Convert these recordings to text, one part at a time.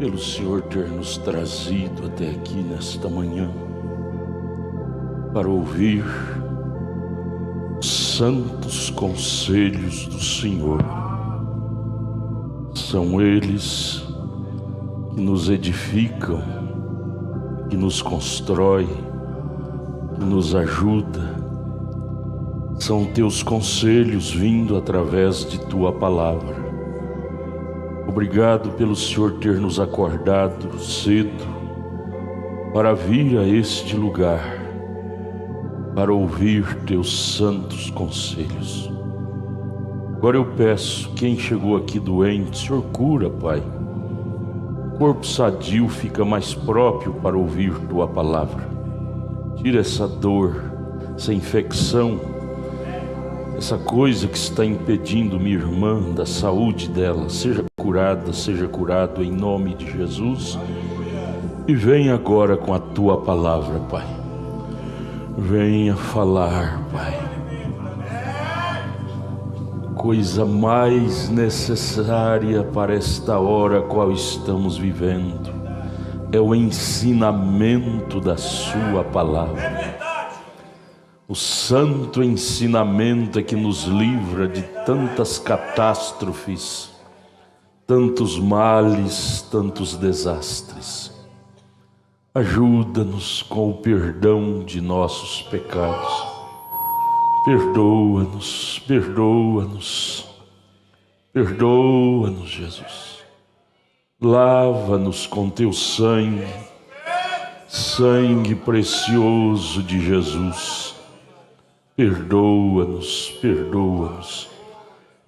pelo Senhor ter nos trazido até aqui nesta manhã para ouvir os santos conselhos do Senhor. São eles que nos edificam, que nos constroem, que nos ajudam. São teus conselhos vindo através de tua palavra. Obrigado pelo Senhor ter nos acordado cedo para vir a este lugar, para ouvir teus santos conselhos. Agora eu peço, quem chegou aqui doente, Senhor, cura, Pai. O corpo sadio fica mais próprio para ouvir tua palavra. Tira essa dor, essa infecção, essa coisa que está impedindo minha irmã da saúde dela. Seja curada, seja curado em nome de Jesus. E venha agora com a tua palavra, Pai. Venha falar, Pai. Coisa mais necessária para esta hora qual estamos vivendo é o ensinamento da sua palavra. O santo ensinamento é que nos livra de tantas catástrofes, tantos males, tantos desastres. Ajuda-nos com o perdão de nossos pecados. Perdoa-nos, perdoa-nos, perdoa-nos, Jesus. Lava-nos com teu sangue, sangue precioso de Jesus. Perdoa-nos, perdoa-nos,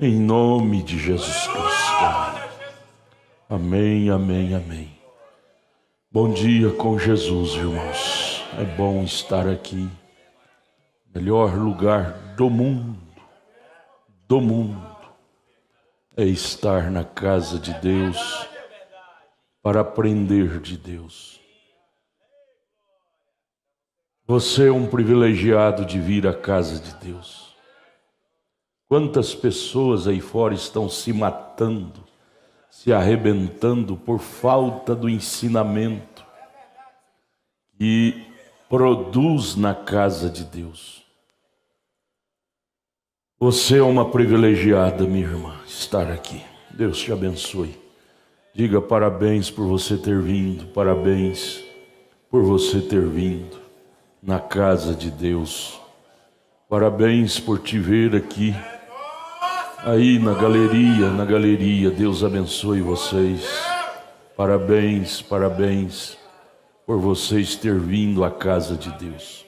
em nome de Jesus Cristo. Amém, amém, amém. Bom dia com Jesus, irmãos. É bom estar aqui. Melhor lugar do mundo é estar na casa de Deus para aprender de Deus. Você é um privilegiado de vir à casa de Deus. Quantas pessoas aí fora estão se matando, se arrebentando por falta do ensinamento que produz na casa de Deus. Você é uma privilegiada, minha irmã, estar aqui. Deus te abençoe. Diga parabéns por você ter vindo, parabéns por você ter vindo na casa de Deus. Parabéns por te ver aqui, aí na galeria, Deus abençoe vocês. Parabéns, parabéns por vocês ter vindo à casa de Deus.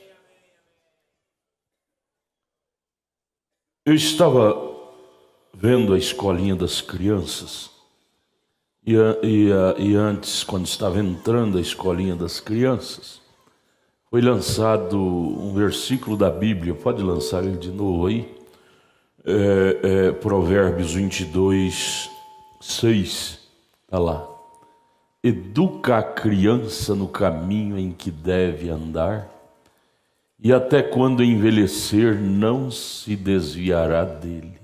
Eu estava vendo a escolinha das crianças e antes, quando estava entrando a escolinha das crianças, foi lançado um versículo da Bíblia. Pode lançar ele de novo aí? Provérbios 22, 6. Está lá. Educa a criança no caminho em que deve andar, e até quando envelhecer não se desviará dele.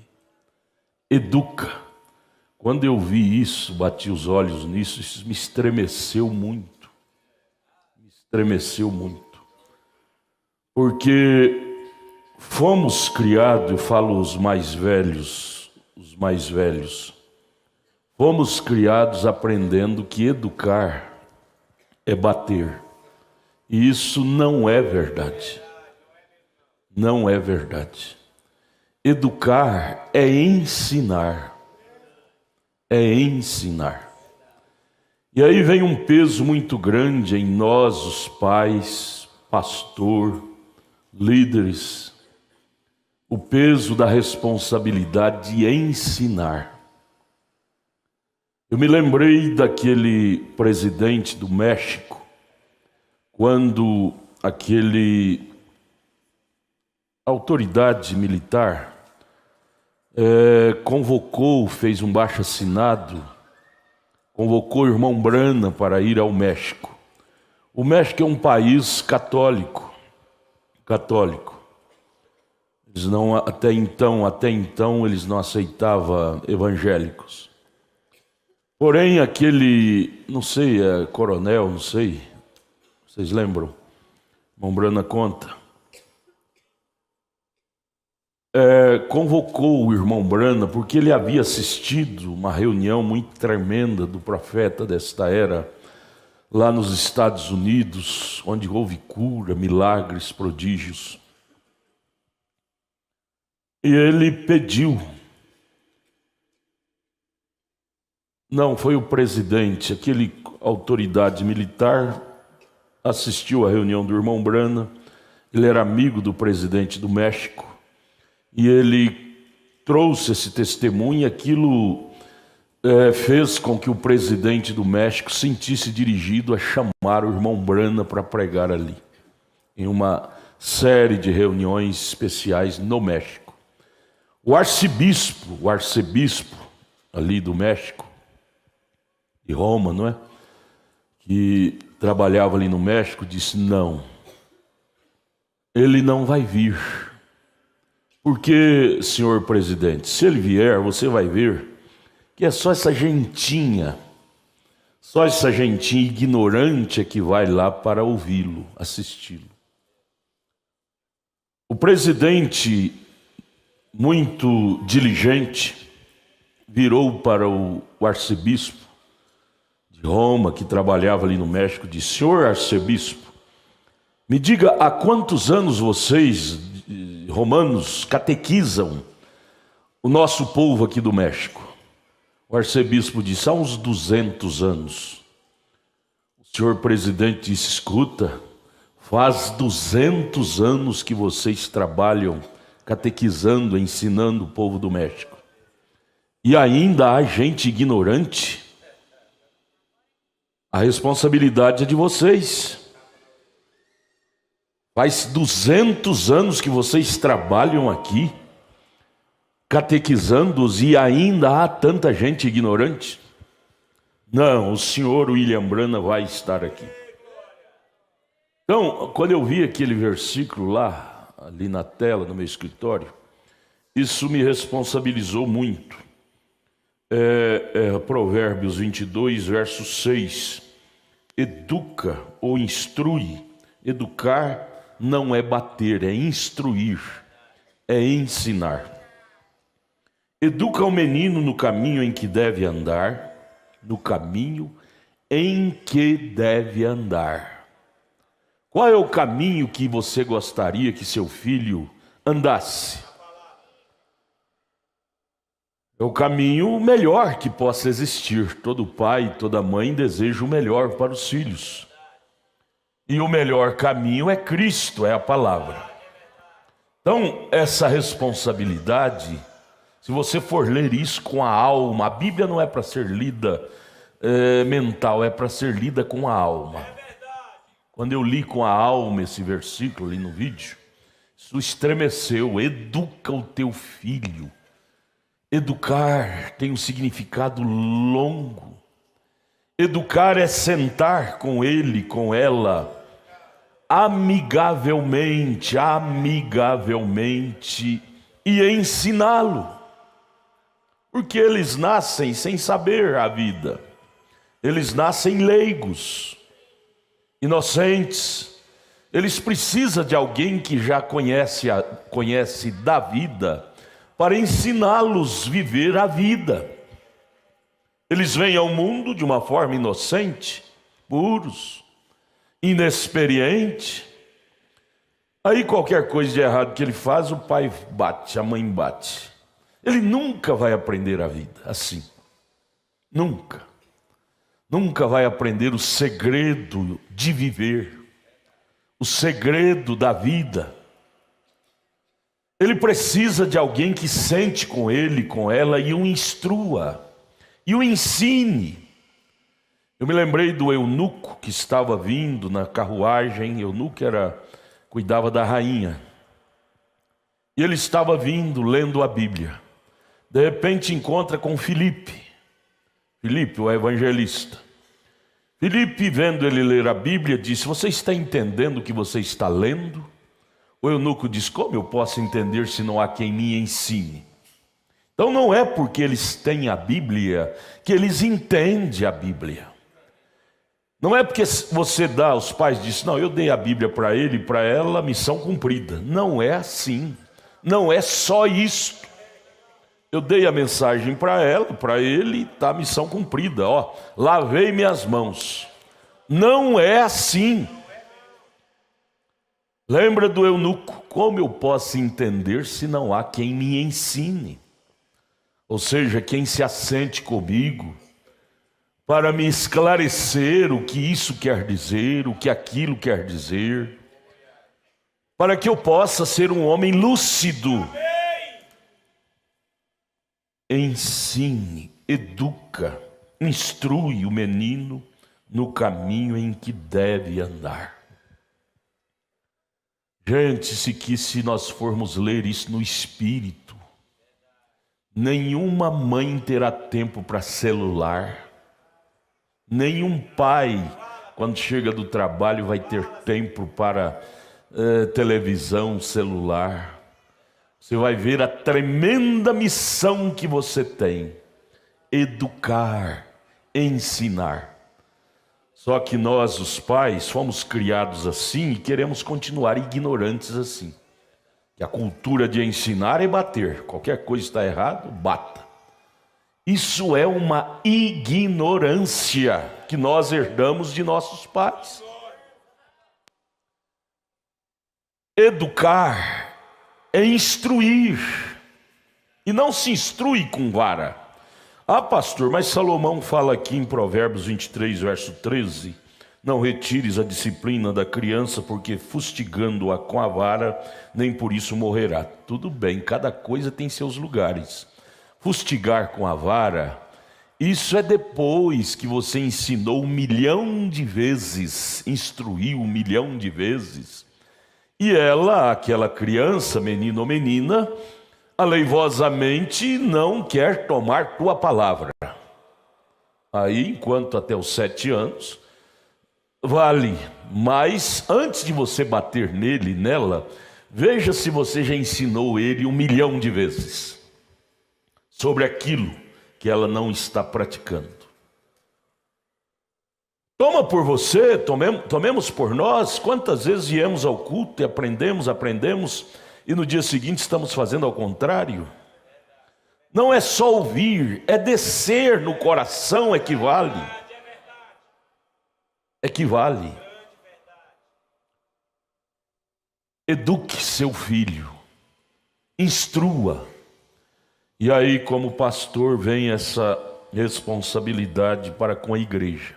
Educa. Quando eu vi isso, bati os olhos nisso, isso me estremeceu muito. Me estremeceu muito. Porque fomos criados, eu falo os mais velhos, fomos criados aprendendo que educar é bater. E isso não é verdade. Não é verdade. Educar é ensinar. É ensinar. E aí vem um peso muito grande em nós, os pais, pastor, líderes, o peso da responsabilidade de ensinar. Eu me lembrei daquele presidente do México, quando aquele autoridade militar fez um abaixo-assinado, convocou o irmão Brana para ir ao México. O México é um país católico. Eles não, até então eles não aceitavam evangélicos. Porém, aquele, não sei, coronel, não sei, vocês lembram? Mombrana conta. Convocou o irmão Brana porque ele havia assistido uma reunião muito tremenda do profeta desta era, lá nos Estados Unidos, onde houve cura, milagres, prodígios. E ele pediu, não, foi o presidente, aquele autoridade militar, assistiu à reunião do irmão Brana, ele era amigo do presidente do México, e ele trouxe esse testemunho, e aquilo fez com que o presidente do México sentisse dirigido a chamar o irmão Brana para pregar ali, em uma série de reuniões especiais no México. O arcebispo ali do México, de Roma, não é? Que trabalhava ali no México, disse: não, ele não vai vir. Porque, senhor presidente, se ele vier, você vai ver que é só essa gentinha ignorante é que vai lá para ouvi-lo, assisti-lo. O presidente, muito diligente, virou para o arcebispo de Roma, que trabalhava ali no México, disse: senhor arcebispo, me diga há quantos anos vocês, romanos, catequizam o nosso povo aqui do México? O arcebispo disse: há uns 200 anos. O senhor presidente disse: escuta, faz 200 anos que vocês trabalham catequizando, ensinando o povo do México, e ainda há gente ignorante. A responsabilidade é de vocês. Faz 200 anos que vocês trabalham aqui, catequizando-os, e ainda há tanta gente ignorante. Não, o senhor William Brana vai estar aqui. Então, quando eu vi aquele versículo lá, ali na tela, no meu escritório, isso me responsabilizou muito. Provérbios 22, verso 6. Educa ou instrui. Educar não é bater, é instruir, é ensinar. Educa o menino no caminho em que deve andar, no caminho em que deve andar. Qual é o caminho que você gostaria que seu filho andasse? É o caminho melhor que possa existir. Todo pai, toda mãe deseja o melhor para os filhos. E o melhor caminho é Cristo, é a palavra. Então, essa responsabilidade, se você for ler isso com a alma, a Bíblia não é para ser lida mental, é para ser lida com a alma. Quando eu li com a alma esse versículo ali no vídeo, isso estremeceu. Educa o teu filho. Educar tem um significado longo. Educar é sentar com ele, com ela, amigavelmente, e ensiná-lo. Porque eles nascem sem saber a vida. Eles nascem leigos, inocentes. Eles precisam de alguém que já conhece da vida, para ensiná-los a viver a vida. Eles vêm ao mundo de uma forma inocente, puros, inexperiente. Aí qualquer coisa de errado que ele faz, o pai bate, a mãe bate. Ele nunca vai aprender a vida assim. Nunca. Nunca vai aprender o segredo de viver, o segredo da vida. Ele precisa de alguém que sente com ele, com ela, e o instrua, e o ensine. Eu me lembrei do eunuco que estava vindo na carruagem. Eunuco cuidava da rainha. E ele estava vindo, lendo a Bíblia. De repente encontra com Filipe, o evangelista. Filipe, vendo ele ler a Bíblia, disse: você está entendendo o que você está lendo? O eunuco diz: como eu posso entender se não há quem me ensine? Então não é porque eles têm a Bíblia que eles entendem a Bíblia. Não é porque você dá, os pais dizem, não, eu dei a Bíblia para ele e para ela, missão cumprida. Não é assim. Não é só isso. Eu dei a mensagem para ela, para ele, está a missão cumprida. Ó, lavei minhas mãos. Não é assim. Lembra do eunuco? Como eu posso entender se não há quem me ensine? Ou seja, quem se assente comigo para me esclarecer o que isso quer dizer, o que aquilo quer dizer, para que eu possa ser um homem lúcido. Ensine, educa, instrui o menino no caminho em que deve andar. Gente, se nós formos ler isso no Espírito, nenhuma mãe terá tempo para celular, nenhum pai, quando chega do trabalho, vai ter tempo para televisão, celular. Você vai ver a tremenda missão que você tem: educar, ensinar. Só que nós, os pais, fomos criados assim e queremos continuar ignorantes assim. Que a cultura de ensinar é bater. Qualquer coisa está errado, bata. Isso é uma ignorância que nós herdamos de nossos pais. Educar é instruir. E não se instrui com vara. Ah, pastor, mas Salomão fala aqui em Provérbios 23, verso 13: não retires a disciplina da criança, porque fustigando-a com a vara, nem por isso morrerá. Tudo bem, cada coisa tem seus lugares. Fustigar com a vara, isso é depois que você ensinou 1.000.000 de vezes, instruiu 1.000.000 de vezes, e ela, aquela criança, menino ou menina, aleivosamente não quer tomar tua palavra. Aí, enquanto até os 7 anos, vale. Mas antes de você bater nele, nela, veja se você já ensinou ele 1.000.000 de vezes sobre aquilo que ela não está praticando. Toma por você, tomemos por nós. Quantas vezes viemos ao culto e aprendemos, e no dia seguinte estamos fazendo ao contrário? Não é só ouvir, é descer no coração equivale. Eduque seu filho, instrua. E aí, como pastor, vem essa responsabilidade para com a igreja.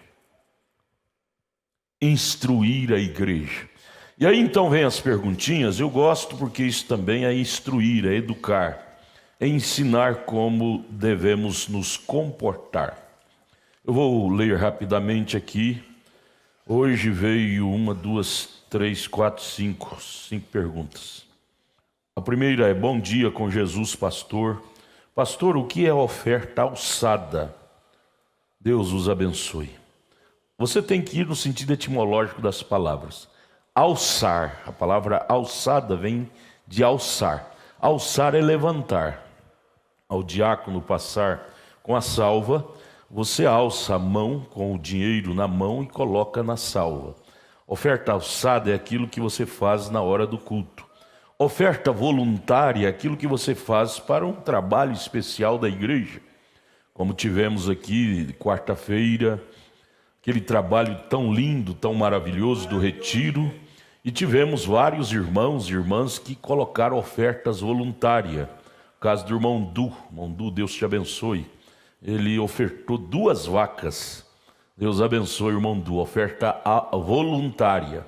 Instruir a igreja. E aí então vem as perguntinhas. Eu gosto porque isso também é instruir, é educar, é ensinar como devemos nos comportar. Eu vou ler rapidamente aqui. Hoje veio 1, 2, 3, 4, 5 perguntas. A primeira é: bom dia com Jesus, pastor. Pastor, o que é oferta alçada? Deus os abençoe. Você tem que ir no sentido etimológico das palavras. Alçar, a palavra alçada vem de alçar. Alçar é levantar. Ao diácono passar com a salva, você alça a mão com o dinheiro na mão e coloca na salva. Oferta alçada é aquilo que você faz na hora do culto. Oferta voluntária é aquilo que você faz para um trabalho especial da igreja. Como tivemos aqui quarta-feira, aquele trabalho tão lindo, tão maravilhoso do retiro, e tivemos vários irmãos e irmãs que colocaram ofertas voluntárias. O caso do irmão Du, Deus te abençoe. Ele ofertou 2 vacas. Deus abençoe, irmão Du. Oferta voluntária.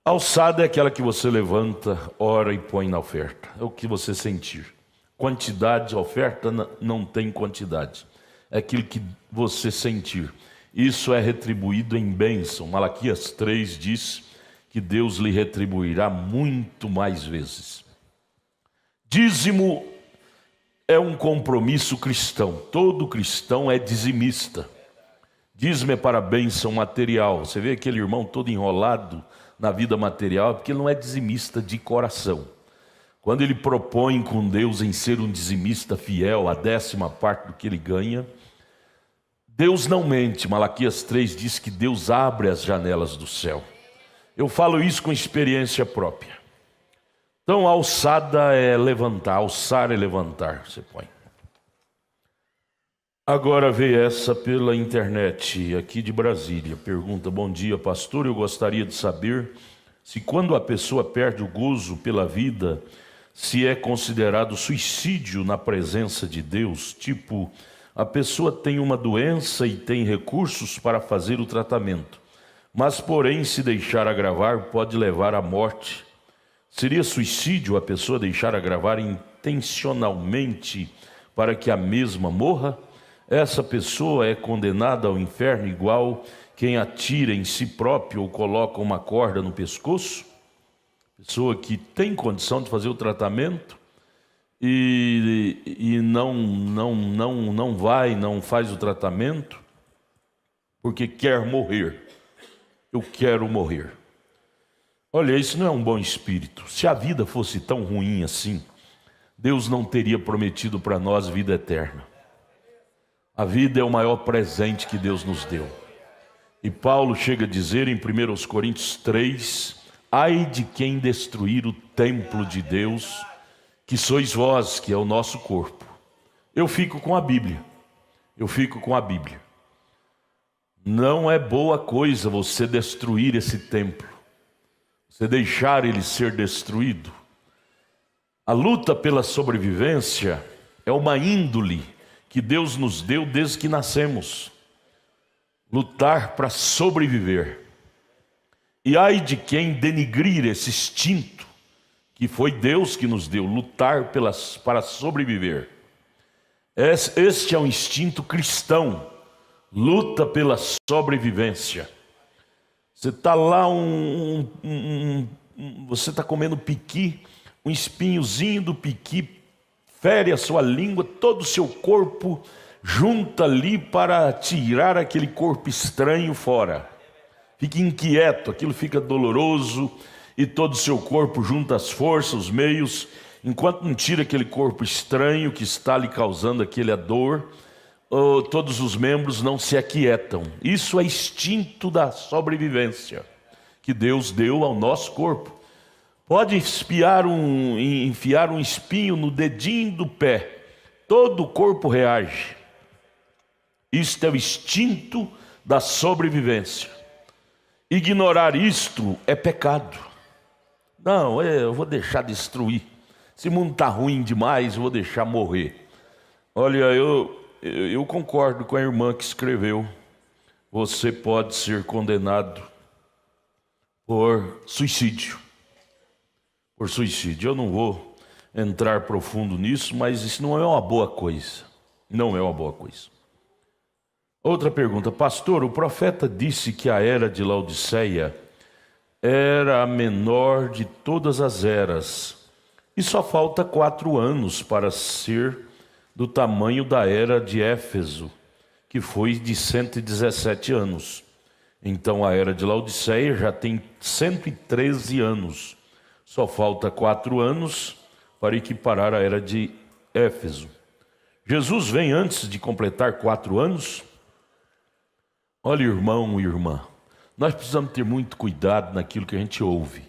Alçada é aquela que você levanta, ora e põe na oferta. É o que você sentir. Quantidade, oferta não tem quantidade. É aquilo que você sentir. Isso é retribuído em bênção. Malaquias 3 diz que Deus lhe retribuirá muito mais vezes. Dízimo é um compromisso cristão. Todo cristão é dizimista. Dízimo é para a bênção material. Você vê aquele irmão todo enrolado na vida material, porque ele não é dizimista de coração. quando ele propõe com Deus em ser um dizimista fiel, a 10ª parte do que ele ganha, Deus não mente. Malaquias 3 diz que Deus abre as janelas do céu. Eu falo isso com experiência própria. Então, alçada é levantar, alçar é levantar, você põe. Agora veio essa pela internet, aqui de Brasília. Pergunta: bom dia, pastor, eu gostaria de saber se quando a pessoa perde o gozo pela vida, se é considerado suicídio na presença de Deus. Tipo, a pessoa tem uma doença e tem recursos para fazer o tratamento, mas porém se deixar agravar pode levar à morte. Seria suicídio a pessoa deixar agravar intencionalmente para que a mesma morra? Essa pessoa é condenada ao inferno igual quem atira em si próprio ou coloca uma corda no pescoço? Pessoa que tem condição de fazer o tratamento e não faz o tratamento porque quer morrer. Eu quero morrer. Olha, isso não é um bom espírito. Se a vida fosse tão ruim assim, Deus não teria prometido para nós vida eterna. A vida é o maior presente que Deus nos deu. E Paulo chega a dizer em 1 Coríntios 3, ai de quem destruir o templo de Deus, que sois vós, que é o nosso corpo. Eu fico com a Bíblia. Não é boa coisa você destruir esse templo, você deixar ele ser destruído. A luta pela sobrevivência é uma índole que Deus nos deu desde que nascemos. Lutar para sobreviver. E ai de quem denigrir esse instinto que foi Deus que nos deu, lutar para sobreviver. Este é um instinto cristão, luta pela sobrevivência. Você está lá, você está comendo piqui, um espinhozinho do piqui fere a sua língua, todo o seu corpo junta ali para tirar aquele corpo estranho fora. Fica inquieto, aquilo fica doloroso e todo o seu corpo junta as forças, os meios, enquanto não tira aquele corpo estranho que está lhe causando aquela dor, todos os membros não se aquietam. Isso é instinto da sobrevivência que Deus deu ao nosso corpo. Pode enfiar um espinho no dedinho do pé, todo o corpo reage. Isto é o instinto da sobrevivência. Ignorar isto é pecado. Não, eu vou deixar destruir. Esse mundo está ruim demais, eu vou deixar morrer. Olha, eu concordo com a irmã que escreveu. Você pode ser condenado por suicídio. Por suicídio. Eu não vou entrar profundo nisso, mas isso não é uma boa coisa. Não é uma boa coisa. Outra pergunta: pastor, o profeta disse que a era de Laodiceia era a menor de todas as eras e só falta 4 anos para ser do tamanho da era de Éfeso, que foi de 117 anos. Então a era de Laodiceia já tem 113 anos. Só falta 4 anos para equiparar a era de Éfeso. Jesus vem antes de completar 4 anos? Olha, irmão e irmã, nós precisamos ter muito cuidado naquilo que a gente ouve.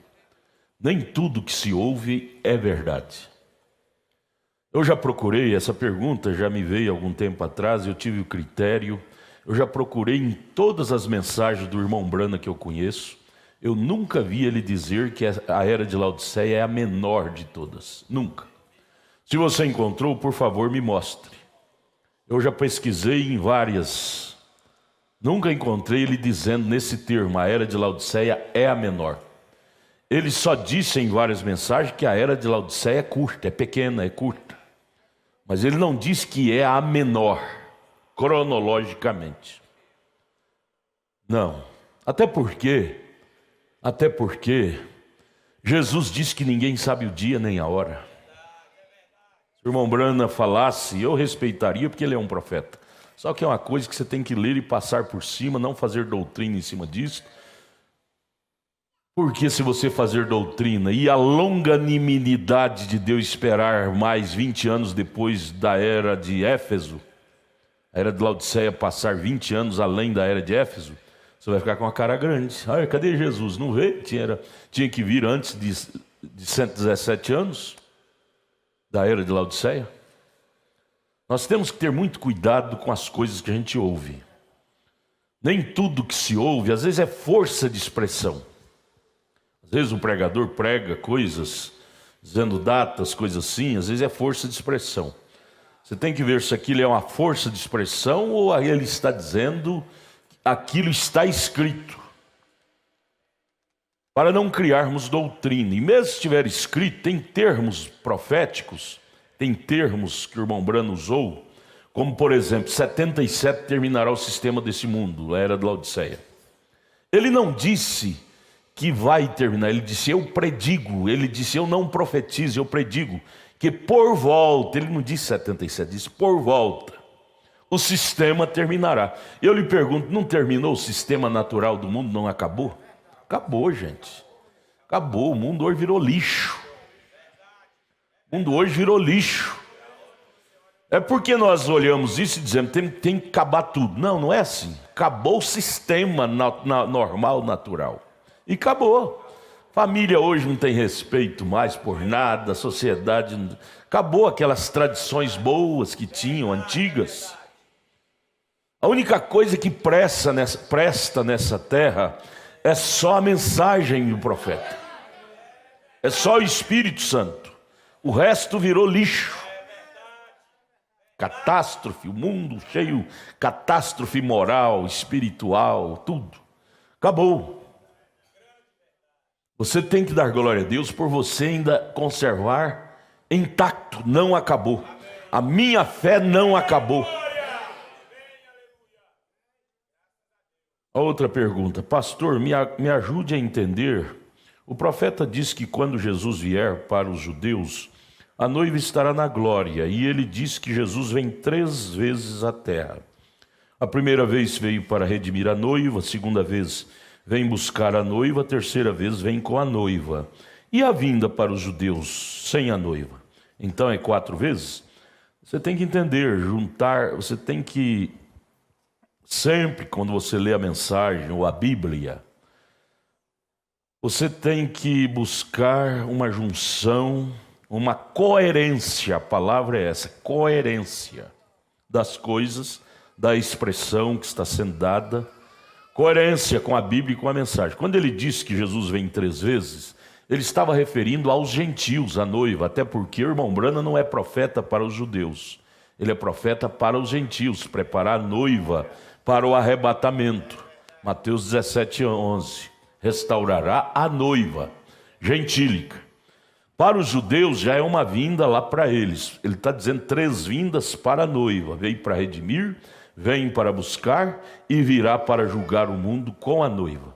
Nem tudo que se ouve é verdade. Eu já procurei, essa pergunta já me veio algum tempo atrás, eu tive o critério, eu já procurei em todas as mensagens do irmão Brana que eu conheço, eu nunca vi ele dizer que a era de Laodiceia é a menor de todas, nunca. Se você encontrou, por favor, me mostre. Eu já pesquisei em várias, nunca encontrei ele dizendo nesse termo, a era de Laodiceia é a menor. Ele só disse em várias mensagens que a era de Laodiceia é curta, é pequena, é curta. Mas ele não diz que é a menor, cronologicamente. Não. Até porque Jesus disse que ninguém sabe o dia nem a hora. Se o irmão Brana falasse, eu respeitaria porque ele é um profeta. Só que é uma coisa que você tem que ler e passar por cima, não fazer doutrina em cima disso. Porque se você fazer doutrina e a longanimidade de Deus esperar mais 20 anos depois da era de Éfeso, a era de Laodiceia passar 20 anos além da era de Éfeso, você vai ficar com a cara grande. Ah, cadê Jesus? Não veio? Tinha que vir antes de 117 anos da era de Laodiceia. Nós temos que ter muito cuidado com as coisas que a gente ouve. Nem tudo que se ouve, às vezes é força de expressão. Às vezes um pregador prega coisas, dizendo datas, coisas assim, às vezes é força de expressão. Você tem que ver se aquilo é uma força de expressão ou ele está dizendo aquilo está escrito. Para não criarmos doutrina. E mesmo se estiver escrito, tem termos proféticos, tem termos que o irmão Brano usou, como por exemplo, 77 terminará o sistema desse mundo, a era de Laodiceia. Ele não disse que vai terminar, ele disse eu predigo, ele disse eu não profetizo, eu predigo, que por volta, ele não disse 77, disse por volta, o sistema terminará. Eu lhe pergunto, não terminou o sistema natural do mundo, não acabou? Acabou, gente. Acabou, o mundo hoje virou lixo. O mundo hoje virou lixo. É porque nós olhamos isso e dizemos, tem que acabar tudo. Não, não é assim. Acabou o sistema normal, natural. E acabou. Família hoje não tem respeito mais por nada, a sociedade... Acabou aquelas tradições boas que tinham, antigas. A única coisa que presta nessa terra é só a mensagem do profeta. É só o Espírito Santo. O resto virou lixo. Catástrofe, o mundo cheio, catástrofe moral, espiritual, tudo. Acabou. Você tem que dar glória a Deus por você ainda conservar intacto. Não acabou. A minha fé não acabou. A outra pergunta, pastor, me ajude a entender. O profeta diz que quando Jesus vier para os judeus, a noiva estará na glória. E ele diz que Jesus vem 3 vezes à terra. A primeira vez veio para redimir a noiva, a segunda vez vem buscar a noiva, a terceira vez vem com a noiva. E a vinda para os judeus sem a noiva? Então é 4 vezes? Você tem que entender, juntar, você tem que... Sempre quando você lê a mensagem ou a Bíblia, você tem que buscar uma junção, uma coerência, a palavra é essa, coerência das coisas, da expressão que está sendo dada, coerência com a Bíblia e com a mensagem. Quando ele disse que Jesus vem 3 vezes, ele estava referindo aos gentios, a noiva, até porque o irmão Brana não é profeta para os judeus, ele é profeta para os gentios, preparar a noiva para o arrebatamento. Mateus 17:11. Restaurará a noiva gentílica. Para os judeus já é uma vinda lá para eles. Ele está dizendo 3 vindas para a noiva. Vem para redimir, vem para buscar e virá para julgar o mundo com a noiva.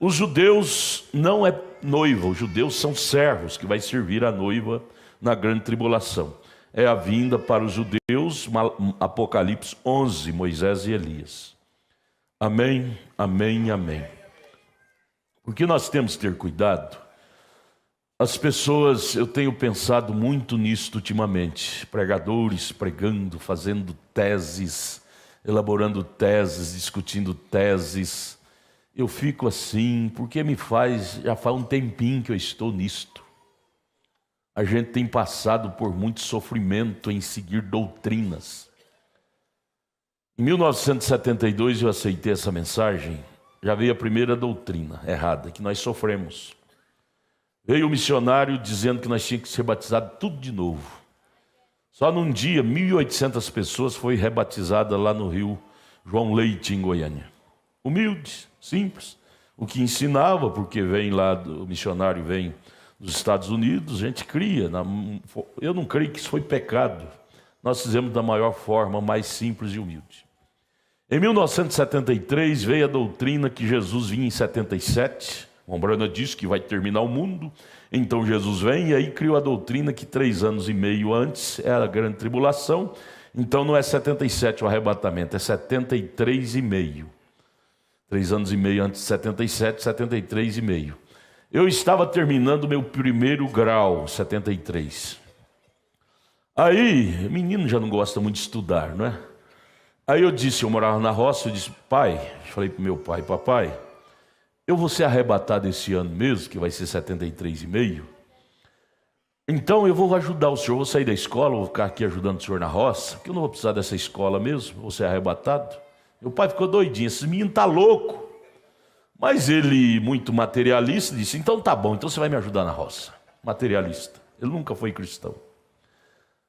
Os judeus não é noiva, os judeus são servos que vai servir a noiva na grande tribulação. É a vinda para os judeus, Apocalipse 11, Moisés e Elias. Amém, amém, amém. Porque nós temos que ter cuidado. As pessoas, eu tenho pensado muito nisto ultimamente. Pregadores pregando, fazendo teses, elaborando teses, discutindo teses. Eu fico assim, porque já faz um tempinho que eu estou nisto. A gente tem passado por muito sofrimento em seguir doutrinas. Em 1972 eu aceitei essa mensagem, já veio a primeira doutrina errada, que nós sofremos. Veio o missionário dizendo que nós tínhamos que ser batizados tudo de novo. Só num dia, 1.800 pessoas foi rebatizada lá no Rio João Leite, em Goiânia. Humilde, simples. O que ensinava, porque o missionário vem dos Estados Unidos, a gente cria. Eu não creio que isso foi pecado. Nós fizemos da maior forma, mais simples e humilde. Em 1973 veio a doutrina que Jesus vinha em 77. Mombrana disse que vai terminar o mundo. Então Jesus vem e aí criou a doutrina que 3 anos e meio antes era a grande tribulação. Então não é 77 o arrebatamento, é 73 e meio. 3 anos e meio antes de 77, 73 e meio. Eu estava terminando meu primeiro grau, 73. Aí, menino já não gosta muito de estudar, não é? Aí eu disse, eu morava na roça, eu disse, pai, falei para meu pai, papai, eu vou ser arrebatado esse ano mesmo, que vai ser 73,5. Então eu vou ajudar o senhor, vou sair da escola, vou ficar aqui ajudando o senhor na roça, porque eu não vou precisar dessa escola mesmo, vou ser arrebatado. Meu pai ficou doidinho, esse menino tá louco. Mas ele, muito materialista, disse, então tá bom, então você vai me ajudar na roça. Materialista, ele nunca foi cristão.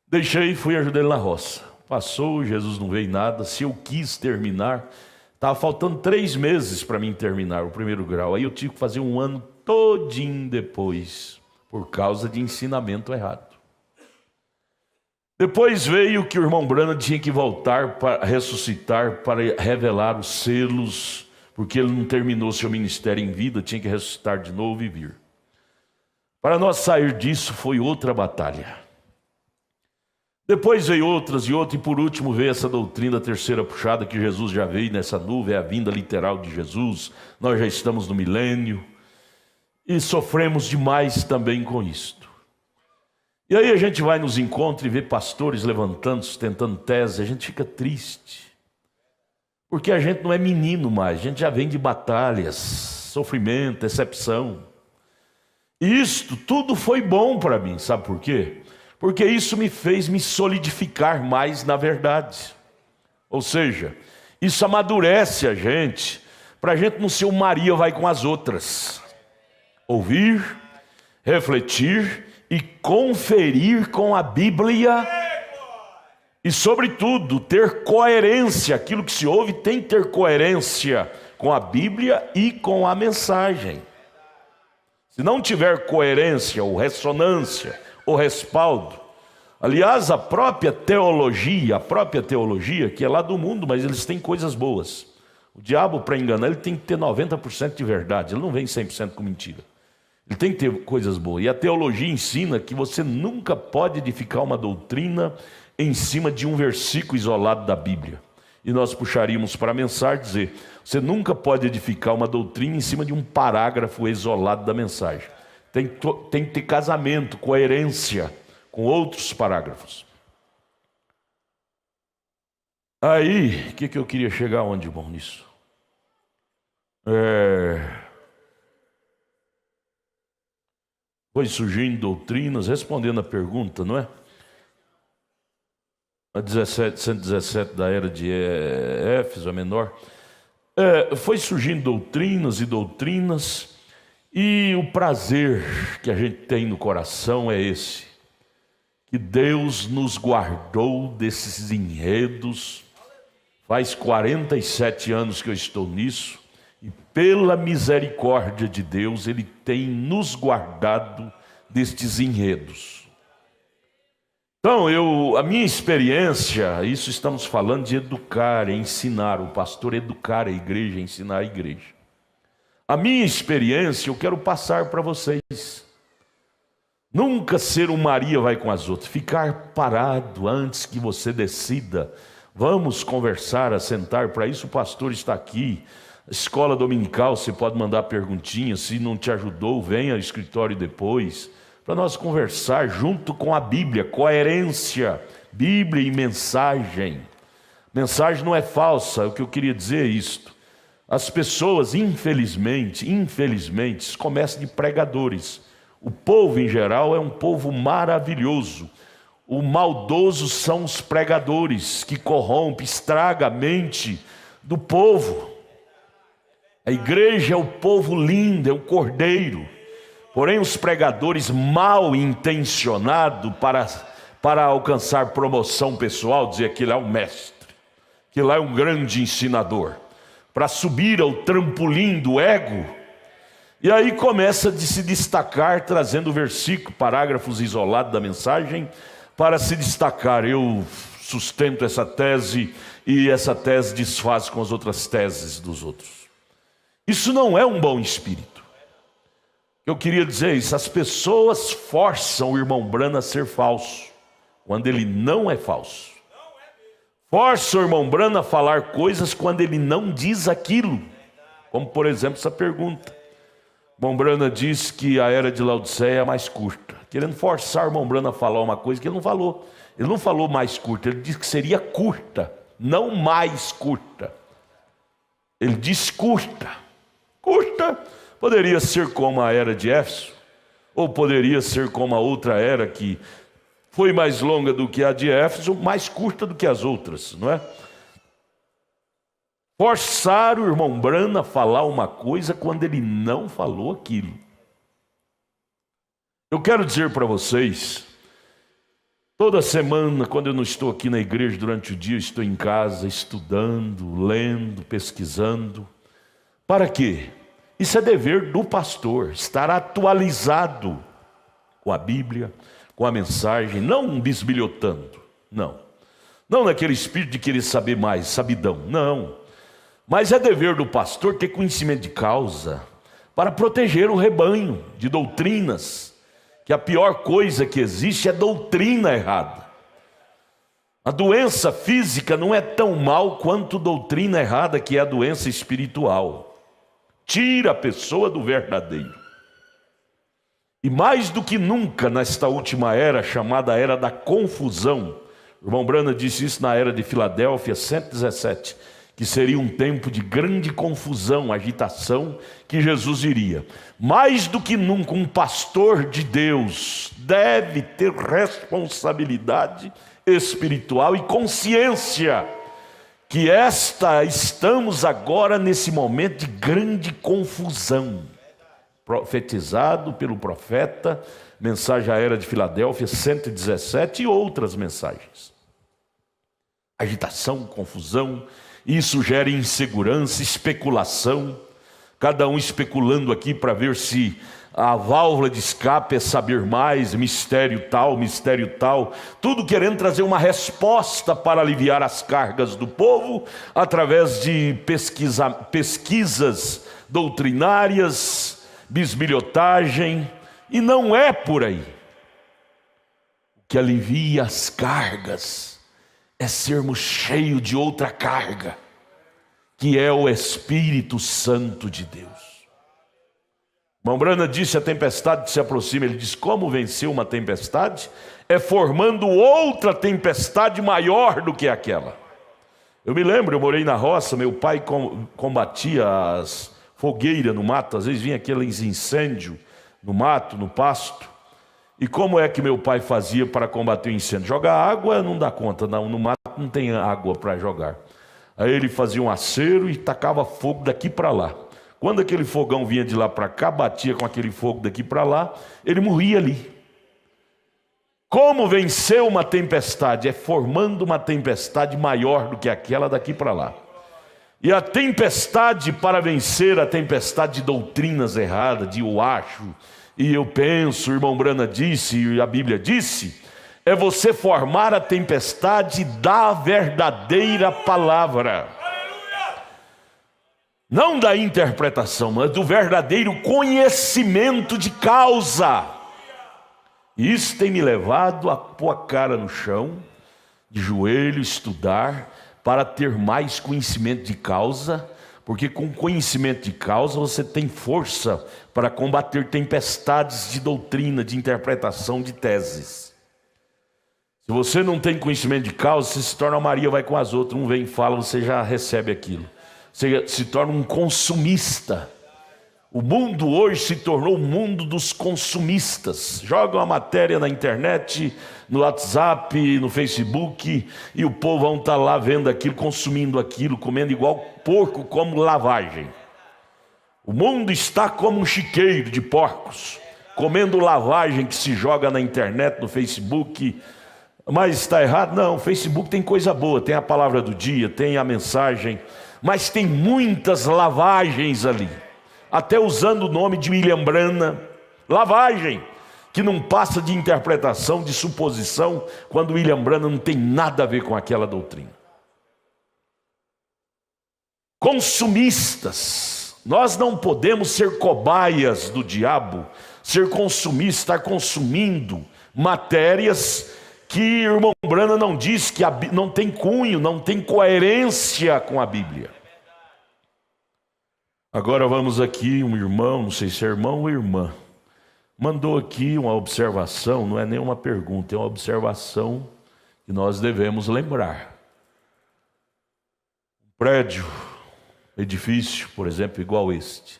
Deixei, fui ajudar ele na roça. Passou, Jesus não veio nada, se eu quis terminar, estava faltando 3 meses para mim terminar o primeiro grau. Aí eu tive que fazer um ano todinho depois, por causa de ensinamento errado. Depois veio que o irmão Branham tinha que voltar para ressuscitar, para revelar os selos, porque ele não terminou seu ministério em vida, tinha que ressuscitar de novo e vir. Para nós sair disso foi outra batalha. Depois veio outras e outras, e por último veio essa doutrina terceira puxada, que Jesus já veio nessa nuvem, é a vinda literal de Jesus. Nós já estamos no milênio e sofremos demais também com isto. E aí a gente vai nos encontros e vê pastores levantando, sustentando tese, a gente fica triste. Porque a gente não é menino mais, a gente já vem de batalhas, sofrimento, decepção. E isto tudo foi bom para mim, sabe por quê? Porque isso me fez me solidificar mais na verdade. Ou seja, isso amadurece a gente, para a gente não ser um Maria vai com as outras. Ouvir, refletir e conferir com a Bíblia. E sobretudo, ter coerência. Aquilo que se ouve tem que ter coerência com a Bíblia e com a mensagem. Se não tiver coerência ou ressonância, o respaldo. Aliás, a própria teologia, que é lá do mundo, mas eles têm coisas boas. O diabo, para enganar, ele tem que ter 90% de verdade, ele não vem 100% com mentira. Ele tem que ter coisas boas. E a teologia ensina que você nunca pode edificar uma doutrina em cima de um versículo isolado da Bíblia. E nós puxaríamos para a mensagem dizer, você nunca pode edificar uma doutrina em cima de um parágrafo isolado da mensagem. Tem que ter casamento, coerência com outros parágrafos. Aí, o que eu queria chegar onde, bom, nisso? Foi surgindo doutrinas, respondendo a pergunta, não é? A 117 da era de Éfeso, a menor. Foi surgindo doutrinas e doutrinas. E o prazer que a gente tem no coração é esse, que Deus nos guardou desses enredos. Faz 47 anos que eu estou nisso, e pela misericórdia de Deus, Ele tem nos guardado destes enredos. Então, a minha experiência, isso estamos falando de educar, ensinar, o pastor educar a igreja, ensinar a igreja. A minha experiência eu quero passar para vocês. Nunca ser um Maria vai com as outras. Ficar parado antes que você decida. Vamos conversar, assentar. Para isso o pastor está aqui. Escola dominical, você pode mandar perguntinhas. Se não te ajudou, venha ao escritório depois. Para nós conversar junto com a Bíblia. Coerência. Bíblia e mensagem. Mensagem não é falsa. O que eu queria dizer é isto. As pessoas, infelizmente, começam de pregadores. O povo, em geral, é um povo maravilhoso. O maldoso são os pregadores que corrompem, estragam a mente do povo. A igreja é o povo lindo, é o cordeiro. Porém, os pregadores mal intencionados para alcançar promoção pessoal, dizer que ele é um mestre, que ele é um grande ensinador, para subir ao trampolim do ego, e aí começa a se destacar, trazendo versículo, parágrafos isolados da mensagem, para se destacar. Eu sustento essa tese, e essa tese desfaz com as outras teses dos outros. Isso não é um bom espírito. Eu queria dizer isso, as pessoas forçam o irmão Branham a ser falso, quando ele não é falso. Força o irmão Branham a falar coisas quando ele não diz aquilo. Como por exemplo essa pergunta. Irmão Brana diz que a era de Laodiceia é mais curta, querendo forçar o irmão Brana a falar uma coisa que ele não falou. Ele não falou mais curta, ele disse que seria curta, não mais curta. Ele diz curta. Curta poderia ser como a era de Éfeso, ou poderia ser como a outra era que foi mais longa do que a de Éfeso, mais curta do que as outras, não é? Forçar o irmão Brana a falar uma coisa quando ele não falou aquilo. Eu quero dizer para vocês, toda semana, quando eu não estou aqui na igreja durante o dia, eu estou em casa estudando, lendo, pesquisando. Para quê? Isso é dever do pastor, estar atualizado com a Bíblia, com a mensagem, não bisbilhotando, não. Não naquele espírito de querer saber mais, sabidão, não. Mas é dever do pastor ter conhecimento de causa para proteger o rebanho de doutrinas, que a pior coisa que existe é doutrina errada. A doença física não é tão mal quanto doutrina errada, que é a doença espiritual. Tira a pessoa do verdadeiro. E mais do que nunca nesta última era, chamada era da confusão, o irmão Brana disse isso na era de Filadélfia 117, que seria um tempo de grande confusão, agitação, que Jesus iria. Mais do que nunca, um pastor de Deus deve ter responsabilidade espiritual e consciência que estamos agora nesse momento de grande confusão. Profetizado pelo profeta, mensagem à era de Filadélfia 117 e outras mensagens. Agitação, confusão. Isso gera insegurança, especulação, cada um especulando aqui para ver se a válvula de escape é saber mais, mistério tal, tudo querendo trazer uma resposta para aliviar as cargas do povo, através de pesquisas doutrinárias, bisbilhotagem, e não é por aí. O que alivia as cargas é sermos cheios de outra carga, que é o Espírito Santo de Deus. Irmão Brana disse: a tempestade que se aproxima, ele diz, como vencer uma tempestade? É formando outra tempestade maior do que aquela. Eu me lembro, eu morei na roça, meu pai combatia as fogueiras no mato, às vezes vinha aqueles incêndios no mato, no pasto. E como é que meu pai fazia para combater o incêndio? Jogar água não dá conta, não, no mato não tem água para jogar. Aí ele fazia um acero e tacava fogo daqui para lá. Quando aquele fogão vinha de lá para cá, batia com aquele fogo daqui para lá, ele morria ali. Como vencer uma tempestade? É formando uma tempestade maior do que aquela daqui para lá. E a tempestade, para vencer a tempestade de doutrinas erradas, de eu acho, e eu penso, o irmão Brana disse, e a Bíblia disse, é você formar a tempestade da verdadeira palavra. Não da interpretação, mas do verdadeiro conhecimento de causa. E isso tem me levado a pôr a cara no chão, de joelho, estudar, para ter mais conhecimento de causa, porque com conhecimento de causa você tem força para combater tempestades de doutrina, de interpretação, de teses. Se você não tem conhecimento de causa, você se torna Maria, vai com as outras, um vem e fala, você já recebe aquilo. Você se torna um consumista. O mundo hoje se tornou o mundo dos consumistas. Jogam a matéria na internet, no WhatsApp, no Facebook, e o povo vão estar lá vendo aquilo, consumindo aquilo, comendo igual porco, como lavagem. O mundo está como um chiqueiro de porcos, comendo lavagem que se joga na internet, no Facebook. Mas está errado? Não, o Facebook tem coisa boa, tem a palavra do dia, tem a mensagem, mas tem muitas lavagens ali. Até usando o nome de William Brana, lavagem, que não passa de interpretação, de suposição, quando William Brana não tem nada a ver com aquela doutrina. Consumistas, nós não podemos ser cobaias do diabo, ser consumistas, estar consumindo matérias que o irmão Brana não diz, que não tem cunho, não tem coerência com a Bíblia. Agora vamos aqui, um irmão, não sei se é irmão ou irmã, mandou aqui uma observação, não é nem uma pergunta, é uma observação que nós devemos lembrar. Um prédio, edifício, por exemplo, igual este,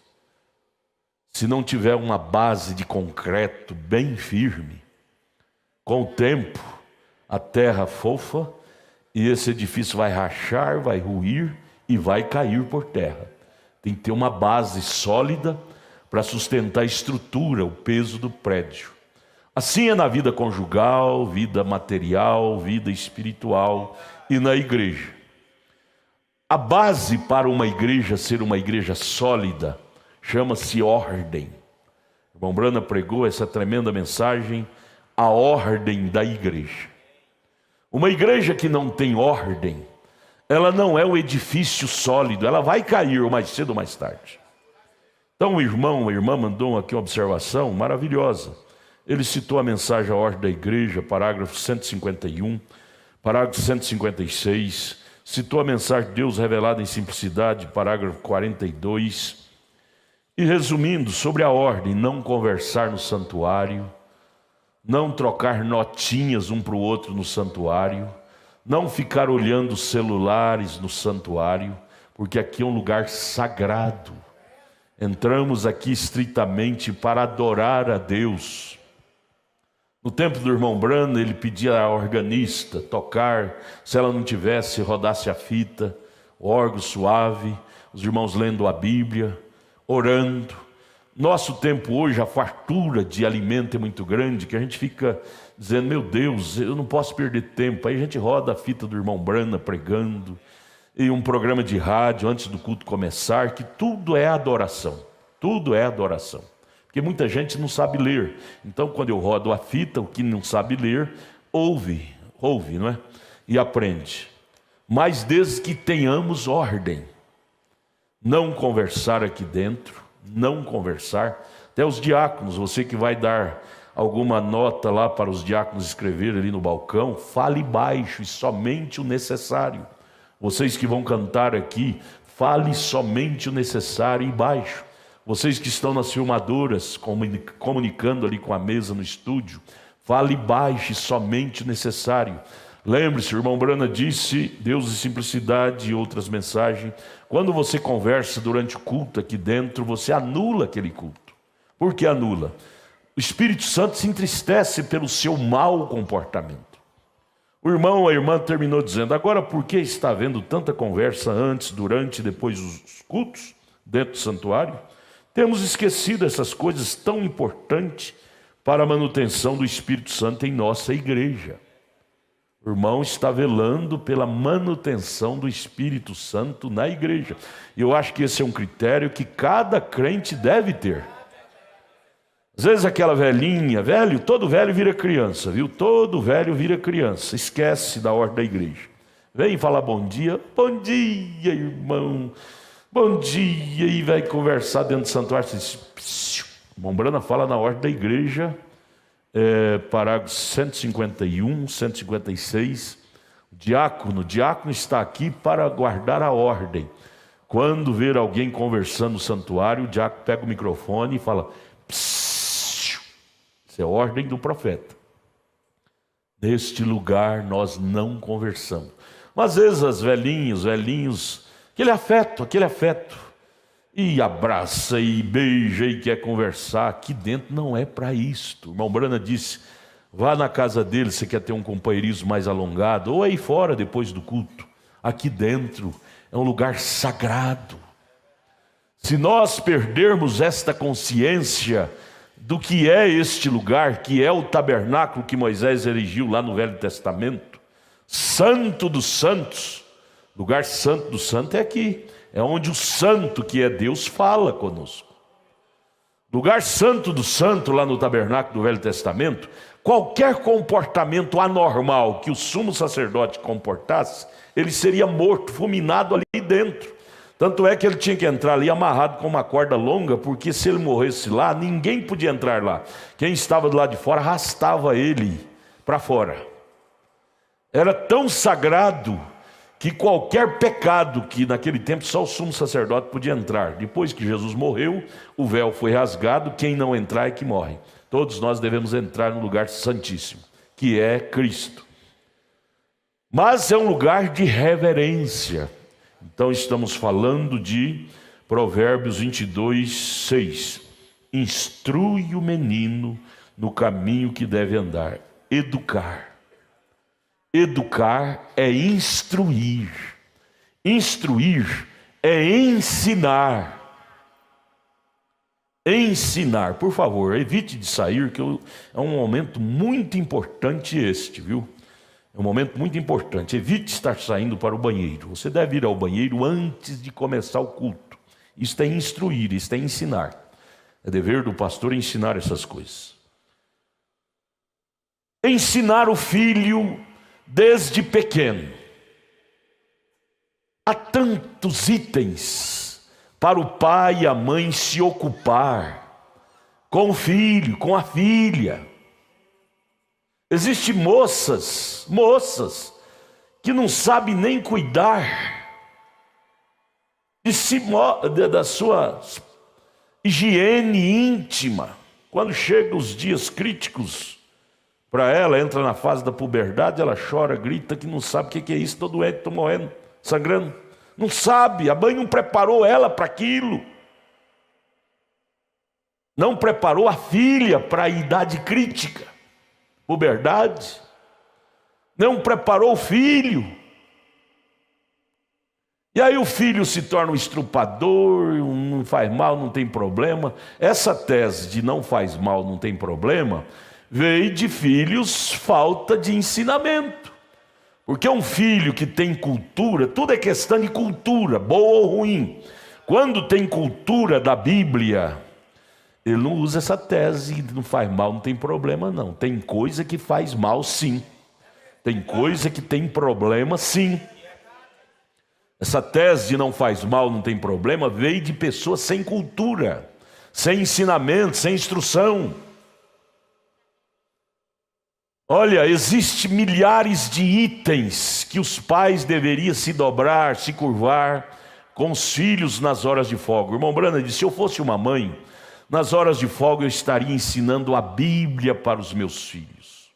se não tiver uma base de concreto bem firme, com o tempo a terra fofa e esse edifício vai rachar, vai ruir e vai cair por terra. Tem que ter uma base sólida para sustentar a estrutura, o peso do prédio. Assim é na vida conjugal, vida material, vida espiritual e na igreja. A base para uma igreja ser uma igreja sólida chama-se ordem. O irmão Brana pregou essa tremenda mensagem, a ordem da igreja. Uma igreja que não tem ordem, ela não é um edifício sólido, ela vai cair mais cedo ou mais tarde. Então o irmão, a irmã mandou aqui uma observação maravilhosa. Ele citou a mensagem A Ordem da Igreja, parágrafo 151, parágrafo 156, citou a mensagem Deus revelado em simplicidade, parágrafo 42, e resumindo, sobre a ordem, não conversar no santuário, não trocar notinhas um para o outro no santuário, não ficar olhando celulares no santuário, porque aqui é um lugar sagrado. Entramos aqui estritamente para adorar a Deus. No tempo do irmão Brana, ele pedia à organista tocar, se ela não tivesse, rodasse a fita, o órgão suave, os irmãos lendo a Bíblia, orando. Nosso tempo hoje, a fartura de alimento é muito grande, que a gente fica dizendo, meu Deus, eu não posso perder tempo. Aí a gente roda a fita do irmão Brana pregando, e um programa de rádio antes do culto começar, que tudo é adoração, tudo é adoração. Porque muita gente não sabe ler. Então quando eu rodo a fita, o que não sabe ler, ouve, não é? E aprende. Mas desde que tenhamos ordem, não conversar aqui dentro, não conversar, até os diáconos, você que vai dar alguma nota lá para os diáconos escreverem ali no balcão, fale baixo e somente o necessário. Vocês que vão cantar aqui, fale somente o necessário e baixo. Vocês que estão nas filmadoras, comunicando ali com a mesa no estúdio, fale baixo e somente o necessário. Lembre-se, o irmão Brana disse, Deus e simplicidade e outras mensagens, quando você conversa durante o culto aqui dentro, você anula aquele culto. Por que anula? O Espírito Santo se entristece pelo seu mau comportamento. O irmão, a irmã terminou dizendo, agora por que está havendo tanta conversa antes, durante e depois dos cultos, dentro do santuário? Temos esquecido essas coisas tão importantes para a manutenção do Espírito Santo em nossa igreja. O irmão está velando pela manutenção do Espírito Santo na igreja. E eu acho que esse é um critério que cada crente deve ter. Às vezes aquela velhinha, velho, todo velho vira criança, viu? Todo velho vira criança, esquece da ordem da igreja. Vem falar bom dia, irmão, bom dia, e vai conversar dentro do santuário. Irmão Brana fala na ordem da igreja, parágrafo 151, 156, o diácono está aqui para guardar a ordem. Quando ver alguém conversando no santuário, o diácono pega o microfone e fala, isso é a ordem do profeta. Neste lugar nós não conversamos. Mas às vezes as velhinhos, aquele afeto, e abraça, e beija, e quer conversar, aqui dentro não é para isto. O irmão Brana disse, vá na casa dele, se quer ter um companheirismo mais alongado, ou aí fora depois do culto. Aqui dentro é um lugar sagrado. Se nós perdermos esta consciência do que é este lugar, que é o tabernáculo que Moisés erigiu lá no Velho Testamento, Santo dos Santos, lugar santo do santo é aqui, é onde o santo que é Deus fala conosco. Lugar santo do santo lá no tabernáculo do Velho Testamento, qualquer comportamento anormal que o sumo sacerdote comportasse, ele seria morto, fulminado ali dentro. Tanto é que ele tinha que entrar ali amarrado com uma corda longa, porque se ele morresse lá, ninguém podia entrar lá. Quem estava do lado de fora arrastava ele para fora. Era tão sagrado que qualquer pecado, que naquele tempo só o sumo sacerdote podia entrar. Depois que Jesus morreu, o véu foi rasgado, quem não entrar é que morre. Todos nós devemos entrar no lugar santíssimo, que é Cristo. Mas é um lugar de reverência. Então estamos falando de Provérbios 22, 6. Instrui o menino no caminho que deve andar. Educar. Educar é instruir. Instruir é ensinar. Ensinar. Por favor, evite de sair, que é um momento muito importante este, viu? É um momento muito importante. Evite estar saindo para o banheiro. Você deve ir ao banheiro antes de começar o culto. Isto é instruir, isto é ensinar. É dever do pastor ensinar essas coisas. Ensinar o filho desde pequeno. Há tantos itens para o pai e a mãe se ocupar com o filho, com a filha. Existem moças que não sabem nem cuidar da sua higiene íntima. Quando chegam os dias críticos para ela, entra na fase da puberdade, ela chora, grita que não sabe o que é isso, estou doente, estou morrendo, sangrando. Não sabe, a mãe não preparou ela para aquilo. Não preparou a filha para a idade crítica, puberdade. Não preparou o filho. E aí o filho se torna um estrupador, não faz mal, não tem problema. Essa tese de não faz mal, não tem problema, veio de filhos falta de ensinamento. Porque um filho que tem cultura, tudo é questão de cultura, boa ou ruim. Quando tem cultura da Bíblia, ele não usa essa tese, não faz mal, não tem problema não. Tem coisa que faz mal sim. Tem coisa que tem problema sim. Essa tese de não faz mal, não tem problema, veio de pessoas sem cultura, sem ensinamento, sem instrução. Olha, existem milhares de itens que os pais deveriam se dobrar, se curvar com os filhos nas horas de folga. O irmão Brana disse, se eu fosse uma mãe, nas horas de folga eu estaria ensinando a Bíblia para os meus filhos.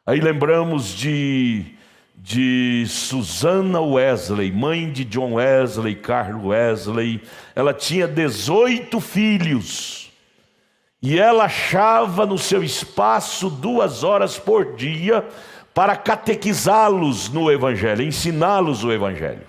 Aí lembramos de Susana Wesley, mãe de John Wesley, Carlos Wesley. Ela tinha 18 filhos. E ela achava no seu espaço 2 horas por dia para catequizá-los no Evangelho, ensiná-los o Evangelho.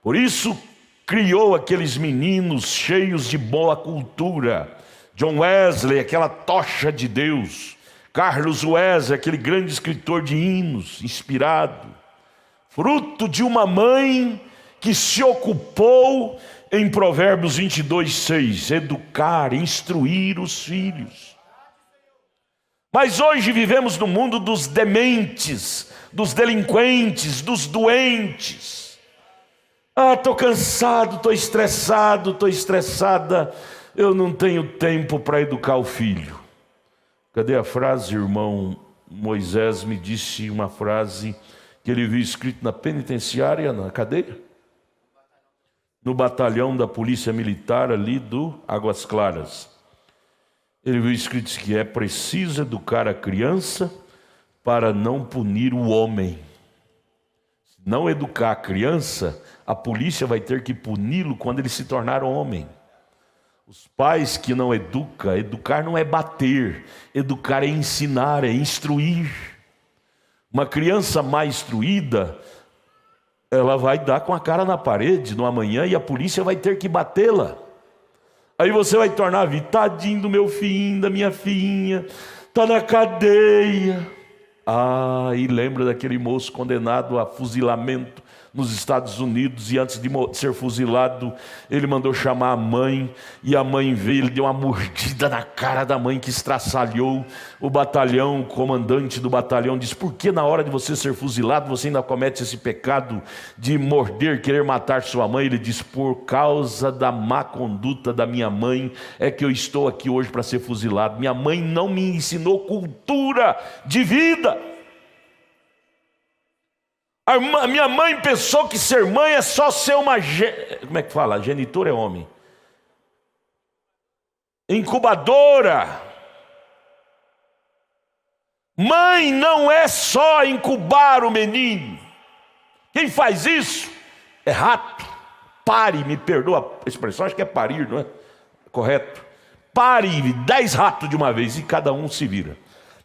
Por isso criou aqueles meninos cheios de boa cultura. John Wesley, aquela tocha de Deus. Carlos Wesley, aquele grande escritor de hinos, inspirado. Fruto de uma mãe que se ocupou em Provérbios 22, 6, educar, instruir os filhos. Mas hoje vivemos no mundo dos dementes, dos delinquentes, dos doentes. Estou cansado, estou estressado, estou estressada, eu não tenho tempo para educar o filho. Cadê a frase, irmão? Moisés me disse uma frase que ele viu escrito na penitenciária, na cadeia, no batalhão da polícia militar ali do Águas Claras. Ele viu escrito que é preciso educar a criança para não punir o homem. Se não educar a criança, a polícia vai ter que puni-lo quando ele se tornar homem. Os pais que não educam, educar não é bater, educar é ensinar, é instruir. Uma criança mal instruída, ela vai dar com a cara na parede no amanhã e a polícia vai ter que batê-la. Aí você vai tornar a vida, tadinho do meu filhinho, da minha filhinha, está na cadeia. E lembra daquele moço condenado a fuzilamento nos Estados Unidos, e antes de ser fuzilado, ele mandou chamar a mãe, e a mãe veio, ele deu uma mordida na cara da mãe, que estraçalhou o batalhão. O comandante do batalhão disse, por que na hora de você ser fuzilado, você ainda comete esse pecado de morder, querer matar sua mãe? Ele disse, por causa da má conduta da minha mãe, é que eu estou aqui hoje para ser fuzilado. Minha mãe não me ensinou cultura de vida. A minha mãe pensou que ser mãe é só ser uma... Como é que fala? Genitor é homem. Incubadora. Mãe não é só incubar o menino. Quem faz isso é rato. Pare, me perdoa a expressão, acho que é parir, não é? Correto? Pare 10 ratos de uma vez e cada um se vira.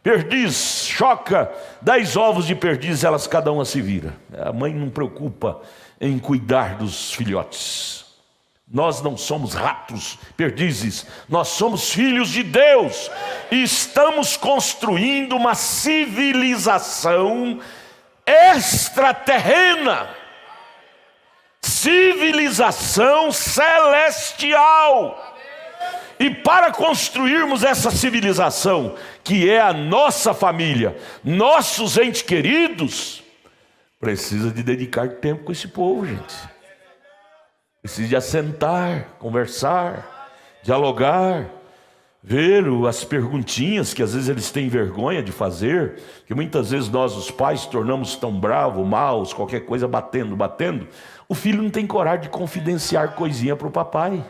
Perdiz, choca 10 ovos de perdiz, elas cada uma se vira. A mãe não preocupa em cuidar dos filhotes. Nós não somos ratos, perdizes, nós somos filhos de Deus. E estamos construindo uma civilização extraterrena. Civilização celestial. E para construirmos essa civilização, que é a nossa família, nossos entes queridos, precisa de dedicar tempo com esse povo, gente. Precisa de assentar, conversar, dialogar, ver as perguntinhas que às vezes eles têm vergonha de fazer, que muitas vezes nós, os pais, tornamos tão bravos, maus, qualquer coisa batendo. O filho não tem coragem de confidenciar coisinha para o papai.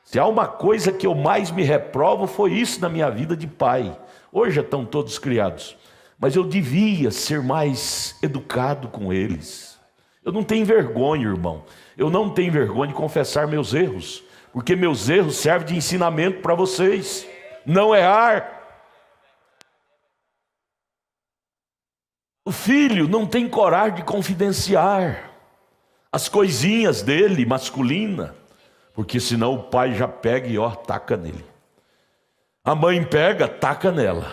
Se há uma coisa que eu mais me reprovo, foi isso na minha vida de pai. Hoje já estão todos criados, mas eu devia ser mais educado com eles. Eu não tenho vergonha, irmão. Eu não tenho vergonha de confessar meus erros, porque meus erros servem de ensinamento para vocês. Não errar. O filho não tem coragem de confidenciar as coisinhas dele, masculina, porque senão o pai já pega e taca nele. A mãe pega, taca nela.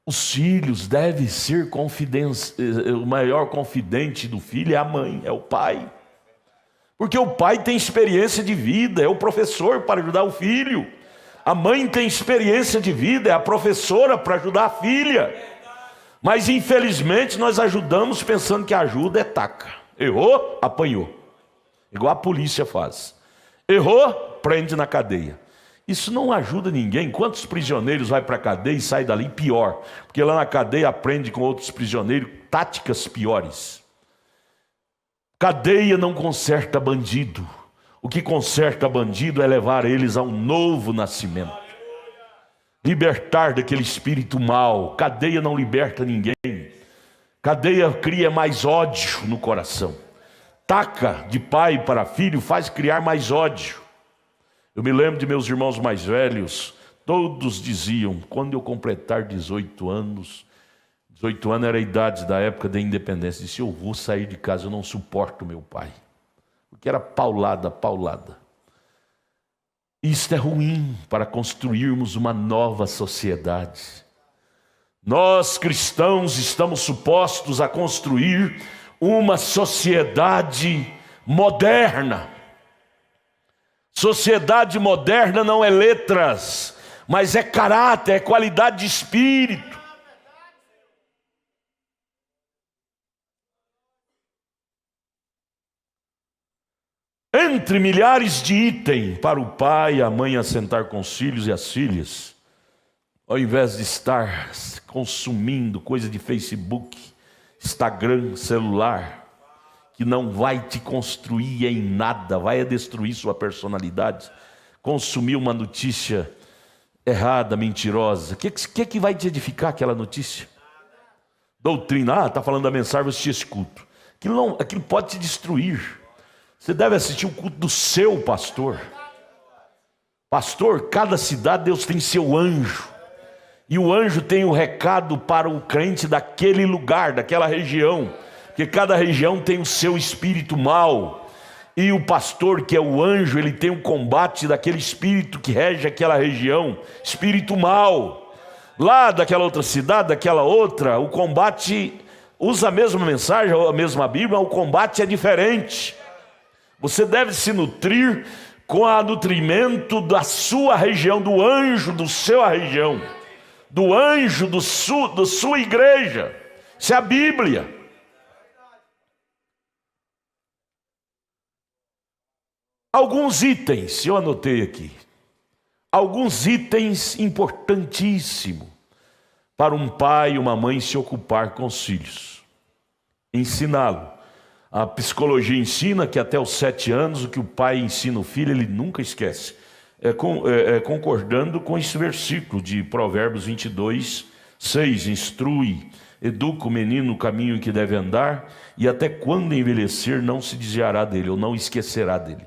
Os filhos devem ser o maior confidente do filho é a mãe, é o pai. Porque o pai tem experiência de vida, é o professor para ajudar o filho. A mãe tem experiência de vida, é a professora para ajudar a filha. Mas infelizmente nós ajudamos pensando que a ajuda é taca. Errou, apanhou. Igual a polícia faz. Errou, prende na cadeia. Isso não ajuda ninguém. Quantos prisioneiros vai para a cadeia e sai dali pior? Porque lá na cadeia aprende com outros prisioneiros táticas piores. Cadeia não conserta bandido. O que conserta bandido é levar eles a um novo nascimento. Libertar daquele espírito mau. Cadeia não liberta ninguém. Cadeia cria mais ódio no coração. Taca de pai para filho faz criar mais ódio. Eu me lembro de meus irmãos mais velhos, todos diziam, quando eu completar 18 anos era a idade da época da independência, disse, eu vou sair de casa, eu não suporto meu pai. Porque era paulada. Isto é ruim para construirmos uma nova sociedade. Nós cristãos estamos supostos a construir uma sociedade moderna. Sociedade moderna não é letras, mas é caráter, é qualidade de espírito. Entre milhares de itens para o pai e a mãe assentar com os filhos e as filhas, ao invés de estar consumindo coisa de Facebook, Instagram, celular, que não vai te construir em nada, vai destruir sua personalidade. Consumir uma notícia errada, mentirosa, o que vai te edificar aquela notícia? Doutrina, está falando da mensagem, você escuta. Aquilo pode te destruir. Você deve assistir o culto do seu pastor. Pastor, cada cidade Deus tem seu anjo. E o anjo tem o recado para o crente daquele lugar, daquela região. Porque cada região tem o seu espírito mau. E o pastor, que é o anjo, ele tem o combate daquele espírito que rege aquela região. Espírito mau. Lá daquela outra cidade, daquela outra, o combate usa a mesma mensagem, a mesma Bíblia, o combate é diferente. Você deve se nutrir com o nutrimento da sua região, do anjo da sua região, do anjo da sua igreja. Isso é a Bíblia. Alguns itens, eu anotei aqui, alguns itens importantíssimos para um pai e uma mãe se ocupar com os filhos. ensiná-lo. A psicologia ensina que até os 7 anos, o que o pai ensina o filho, ele nunca esquece. Concordando com esse versículo de Provérbios 22, 6. Instrui, educa o menino no caminho em que deve andar, e até quando envelhecer não se desviará dele, ou não esquecerá dele.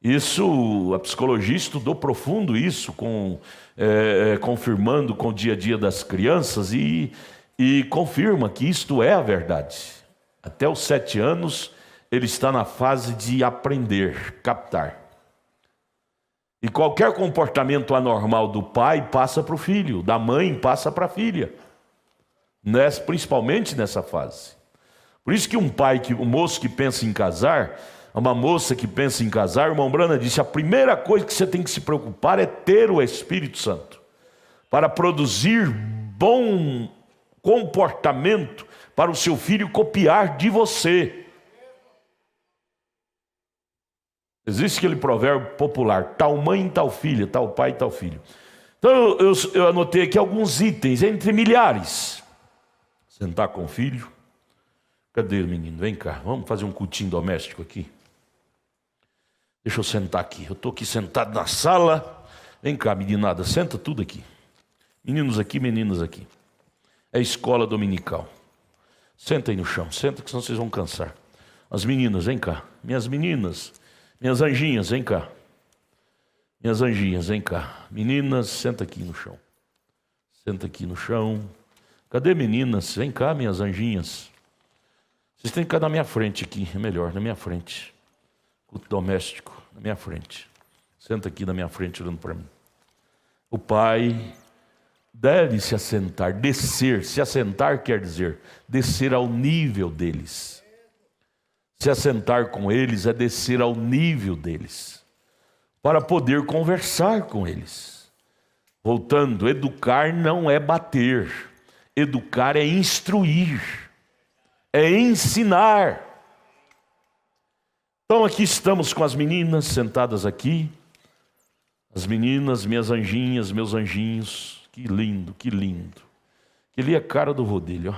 Isso, a psicologia estudou profundo isso, confirmando com o dia a dia das crianças, e confirma que isto é a verdade. Até os 7 anos, ele está na fase de aprender, captar. E qualquer comportamento anormal do pai passa para o filho, da mãe passa para a filha, principalmente nessa fase. Por isso que um moço que pensa em casar, uma moça que pensa em casar, o irmão Brana disse, a primeira coisa que você tem que se preocupar é ter o Espírito Santo, para produzir bom comportamento, para o seu filho copiar de você. Existe aquele provérbio popular, tal mãe, tal filha, tal pai, tal filho. Então eu anotei aqui alguns itens, entre milhares. Sentar com o filho. Cadê o menino? Vem cá, vamos fazer um cultinho doméstico aqui. Deixa eu sentar aqui, eu estou aqui sentado na sala. Vem cá, meninada, senta tudo aqui. Meninos aqui, meninas aqui. É escola dominical. Senta aí no chão, senta que senão vocês vão cansar. As meninas, vem cá. Minhas meninas, minhas anjinhas, vem cá. Minhas anjinhas, vem cá. Meninas, senta aqui no chão. Senta aqui no chão. Cadê meninas? Vem cá, minhas anjinhas. Vocês têm que ficar na minha frente aqui, é melhor, na minha frente. Culto doméstico, na minha frente. Senta aqui na minha frente olhando para mim. O pai deve se assentar, descer. Se assentar quer dizer descer ao nível deles. Se assentar com eles é descer ao nível deles, para poder conversar com eles. Voltando, educar não é bater, educar é instruir, é ensinar. Então aqui estamos com as meninas sentadas aqui, as meninas, minhas anjinhas, meus anjinhos. Que lindo, que lindo. Ele é a cara do vô dele, ó.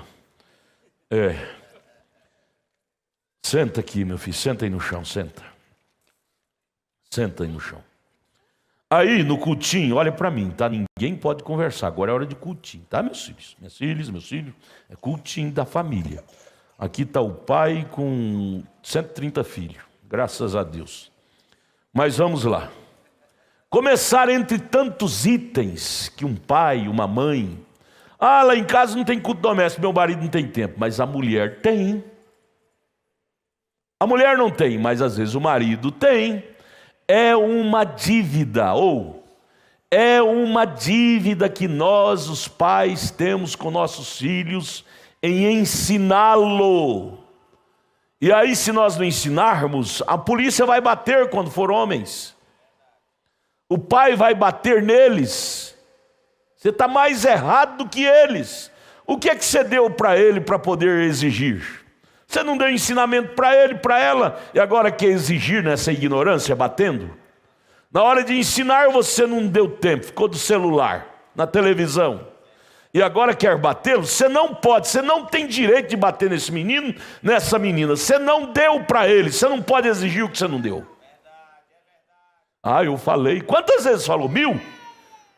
Senta aqui, meu filho, senta aí no chão, senta. Senta aí no chão. Aí, no cultinho, olha para mim, tá? Ninguém pode conversar, agora é hora de cultinho, tá, meus filhos? Meus filhos, é cultinho da família. Aqui está o pai com 130 filhos, graças a Deus. Mas vamos lá. Começar entre tantos itens que um pai, uma mãe... Ah, lá em casa não tem culto doméstico, meu marido não tem tempo. Mas a mulher tem. A mulher não tem, mas às vezes o marido tem. É uma dívida, é uma dívida que nós, os pais, temos com nossos filhos em ensiná-lo. E aí, se nós não ensinarmos, a polícia vai bater quando for homens. O pai vai bater neles. Você está mais errado do que eles. O que é que você deu para ele para poder exigir? Você não deu ensinamento para ele, para ela, e agora quer exigir nessa ignorância, batendo? Na hora de ensinar você não deu tempo, ficou do celular, na televisão. E agora quer batê-lo? Você não pode, você não tem direito de bater nesse menino, nessa menina. Você não deu para ele, você não pode exigir o que você não deu. Ah, eu falei. Quantas vezes falou? 1000?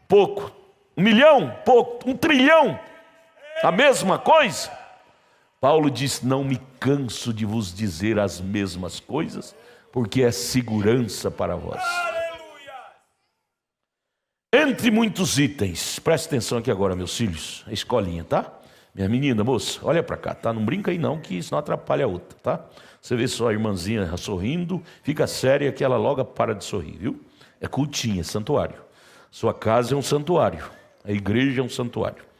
Pouco. 1 milhão? Pouco. 1 trilhão? A mesma coisa? Paulo diz, não me canso de vos dizer as mesmas coisas, porque é segurança para vós. Entre muitos itens, presta atenção aqui agora, meus filhos, a escolinha, tá? Minha menina, moça, olha para cá, tá? Não brinca aí não, que isso não atrapalha a outra, tá? Você vê só a irmãzinha sorrindo, fica séria que ela logo para de sorrir, viu? É cultinho, é santuário. Sua casa é um santuário, a igreja é um santuário.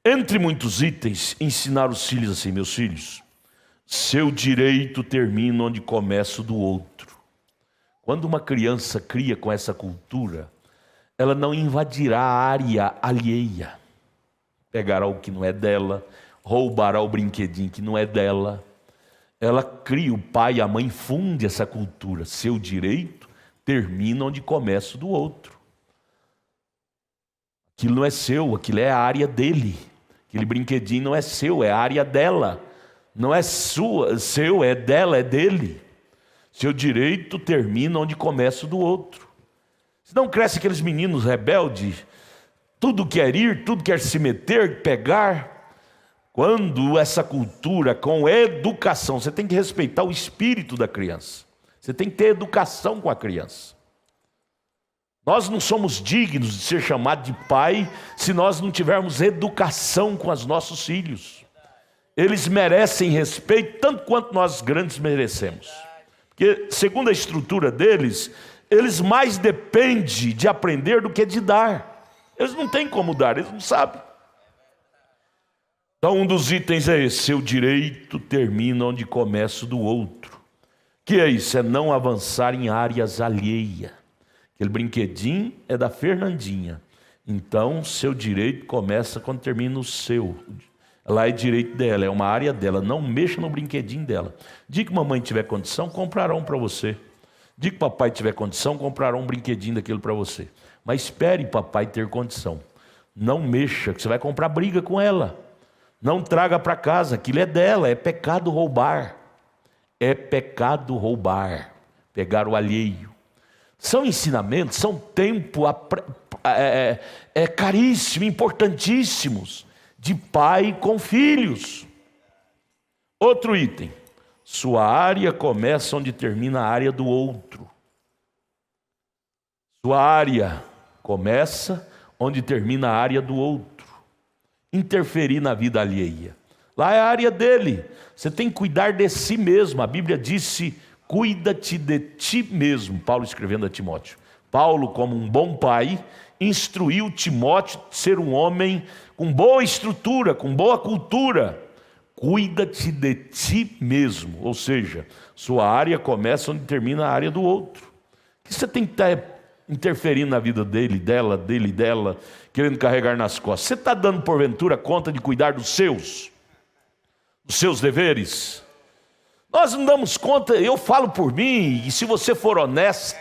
Entre muitos itens, ensinar os filhos assim, meus filhos, seu direito termina onde começa o do outro. Quando uma criança cria com essa cultura, ela não invadirá a área alheia. Pegará o que não é dela, roubará o brinquedinho que não é dela. Ela cria, o pai e a mãe fundem essa cultura. Seu direito termina onde começa o do outro. Aquilo não é seu, aquilo é a área dele. Aquele brinquedinho não é seu, é a área dela. Não é seu, é dela, é dele. Seu direito termina onde começa o do outro. Senão cresce aqueles meninos rebeldes, tudo quer ir, tudo quer se meter, pegar. Quando essa cultura com educação, você tem que respeitar o espírito da criança. Você tem que ter educação com a criança. Nós não somos dignos de ser chamados de pai se nós não tivermos educação com os nossos filhos. Eles merecem respeito tanto quanto nós grandes merecemos. Porque, segundo a estrutura deles, eles mais dependem de aprender do que de dar. Eles não têm como dar, eles não sabem. Então, um dos itens é esse: seu direito termina onde começa o do outro. Que é isso? É não avançar em áreas alheias. Aquele brinquedinho é da Fernandinha. Então, seu direito começa quando termina o seu. Lá é direito dela, é uma área dela. Não mexa no brinquedinho dela. Dia que mamãe tiver condição, comprarão para você. Dia que papai tiver condição, comprarão um brinquedinho daquilo para você. Mas espere papai ter condição. Não mexa, que você vai comprar briga com ela. Não traga para casa, aquilo é dela. É pecado roubar. É pecado roubar. Pegar o alheio. São ensinamentos, são tempo caríssimo, importantíssimos, de pai com filhos. Outro item: sua área começa onde termina a área do outro. Sua área começa onde termina a área do outro. Interferir na vida alheia. Lá é a área dele. Você tem que cuidar de si mesmo. A Bíblia disse: cuida-te de ti mesmo. Paulo escrevendo a Timóteo. Paulo, como um bom pai, instruiu Timóteo a ser um homem com boa estrutura, com boa cultura. Cuida-te de ti mesmo. Ou seja, sua área começa onde termina a área do outro. Que você tem que estar interferindo na vida dele, dela, querendo carregar nas costas. Você está dando porventura conta de cuidar dos seus deveres? Nós não damos conta. Eu falo por mim, e se você for honesto,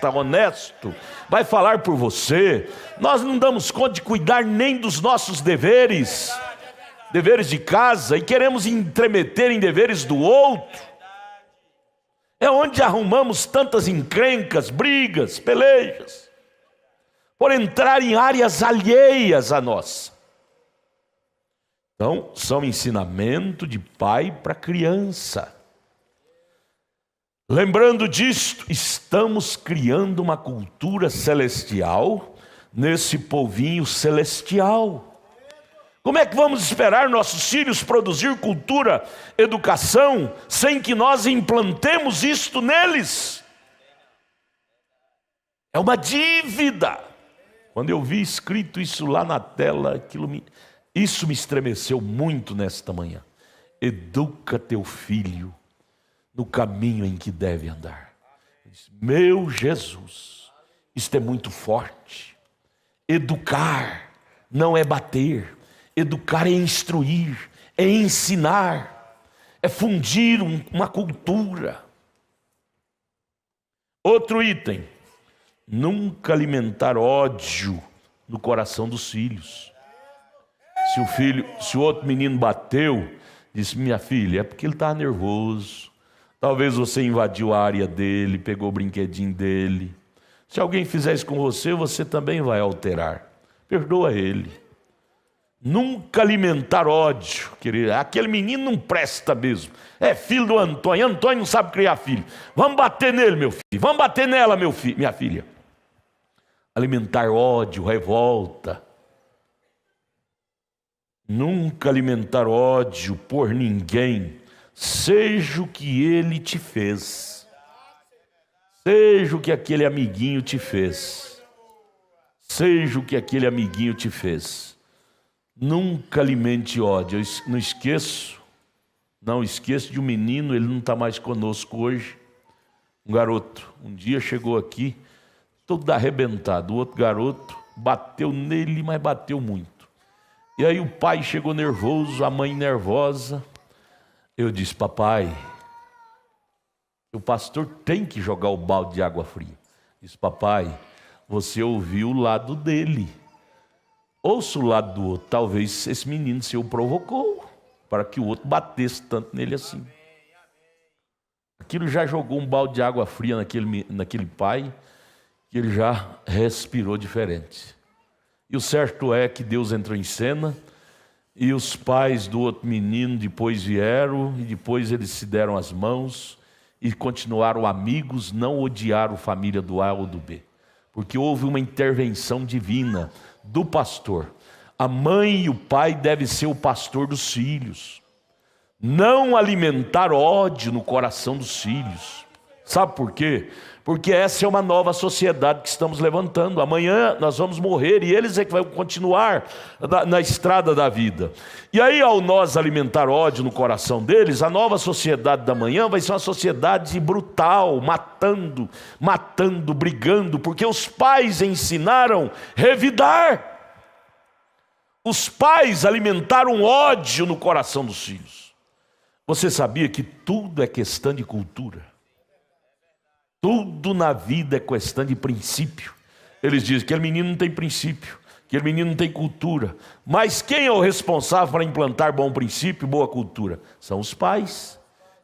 vai falar por você. Nós não damos conta de cuidar nem dos nossos deveres de casa, e queremos entremeter em deveres do outro. É onde arrumamos tantas encrencas, brigas, pelejas, por entrar em áreas alheias a nós. Então, são ensinamento de pai para criança. Lembrando disto, estamos criando uma cultura celestial nesse povinho celestial. Como é que vamos esperar nossos filhos produzir cultura, educação, sem que nós implantemos isto neles? É uma dívida. Quando eu vi escrito isso lá na tela, isso me estremeceu muito nesta manhã. Educa teu filho no caminho em que deve andar. Meu Jesus, isto é muito forte. Educar não é bater. Educar é instruir, é ensinar, é fundir uma cultura. Outro item: nunca alimentar ódio no coração dos filhos. Se o outro menino bateu, disse: minha filha, é porque ele estava nervoso. Talvez você invadiu a área dele, pegou o brinquedinho dele. Se alguém fizer isso com você, você também vai alterar. Perdoa ele. Nunca alimentar ódio, querido. Aquele menino não presta mesmo. É filho do Antônio. Antônio não sabe criar filho. Vamos bater nele, meu filho. Vamos bater nela, minha filha. Alimentar ódio, revolta. Nunca alimentar ódio por ninguém, seja o que ele te fez. Seja o que aquele amiguinho te fez. Seja o que aquele amiguinho te fez. Nunca alimente ódio. Eu não esqueço de um menino, ele não está mais conosco hoje. Um garoto, um dia chegou aqui, todo arrebentado. O outro garoto bateu nele, mas bateu muito. E aí o pai chegou nervoso, a mãe nervosa. Eu disse: papai, o pastor tem que jogar o balde de água fria. Disse: papai, você ouviu o lado dele. Ouça o lado do outro. Talvez esse menino se o provocou para que o outro batesse tanto nele assim. Aquilo já jogou um balde de água fria naquele pai, que ele já respirou diferente. E o certo é que Deus entrou em cena, e os pais do outro menino depois vieram, e depois eles se deram as mãos, e continuaram amigos, não odiaram a família do A ou do B. Porque houve uma intervenção divina do pastor. A mãe e o pai devem ser o pastor dos filhos. Não alimentar ódio no coração dos filhos. Sabe por quê? Porque essa é uma nova sociedade que estamos levantando. Amanhã nós vamos morrer e eles é que vão continuar na estrada da vida. E aí, ao nós alimentar ódio no coração deles, a nova sociedade da manhã vai ser uma sociedade brutal, matando, brigando, porque os pais ensinaram revidar. Os pais alimentaram ódio no coração dos filhos. Você sabia que tudo é questão de cultura? Tudo na vida é questão de princípio. Eles dizem que aquele menino não tem princípio, que aquele menino não tem cultura. Mas quem é o responsável para implantar bom princípio e boa cultura? São os pais,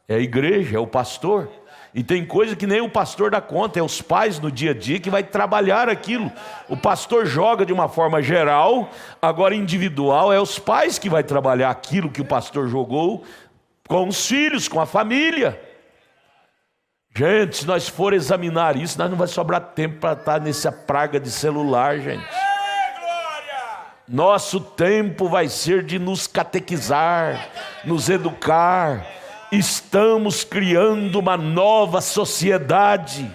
é a igreja, é o pastor. E tem coisa que nem o pastor dá conta, é os pais no dia a dia que vai trabalhar aquilo. O pastor joga de uma forma geral, agora individual é os pais que vai trabalhar aquilo que o pastor jogou com os filhos, com a família. Gente, se nós for examinar isso, nós não vai sobrar tempo para estar nessa praga de celular, gente. Nosso tempo vai ser de nos catequizar, nos educar. Estamos criando uma nova sociedade,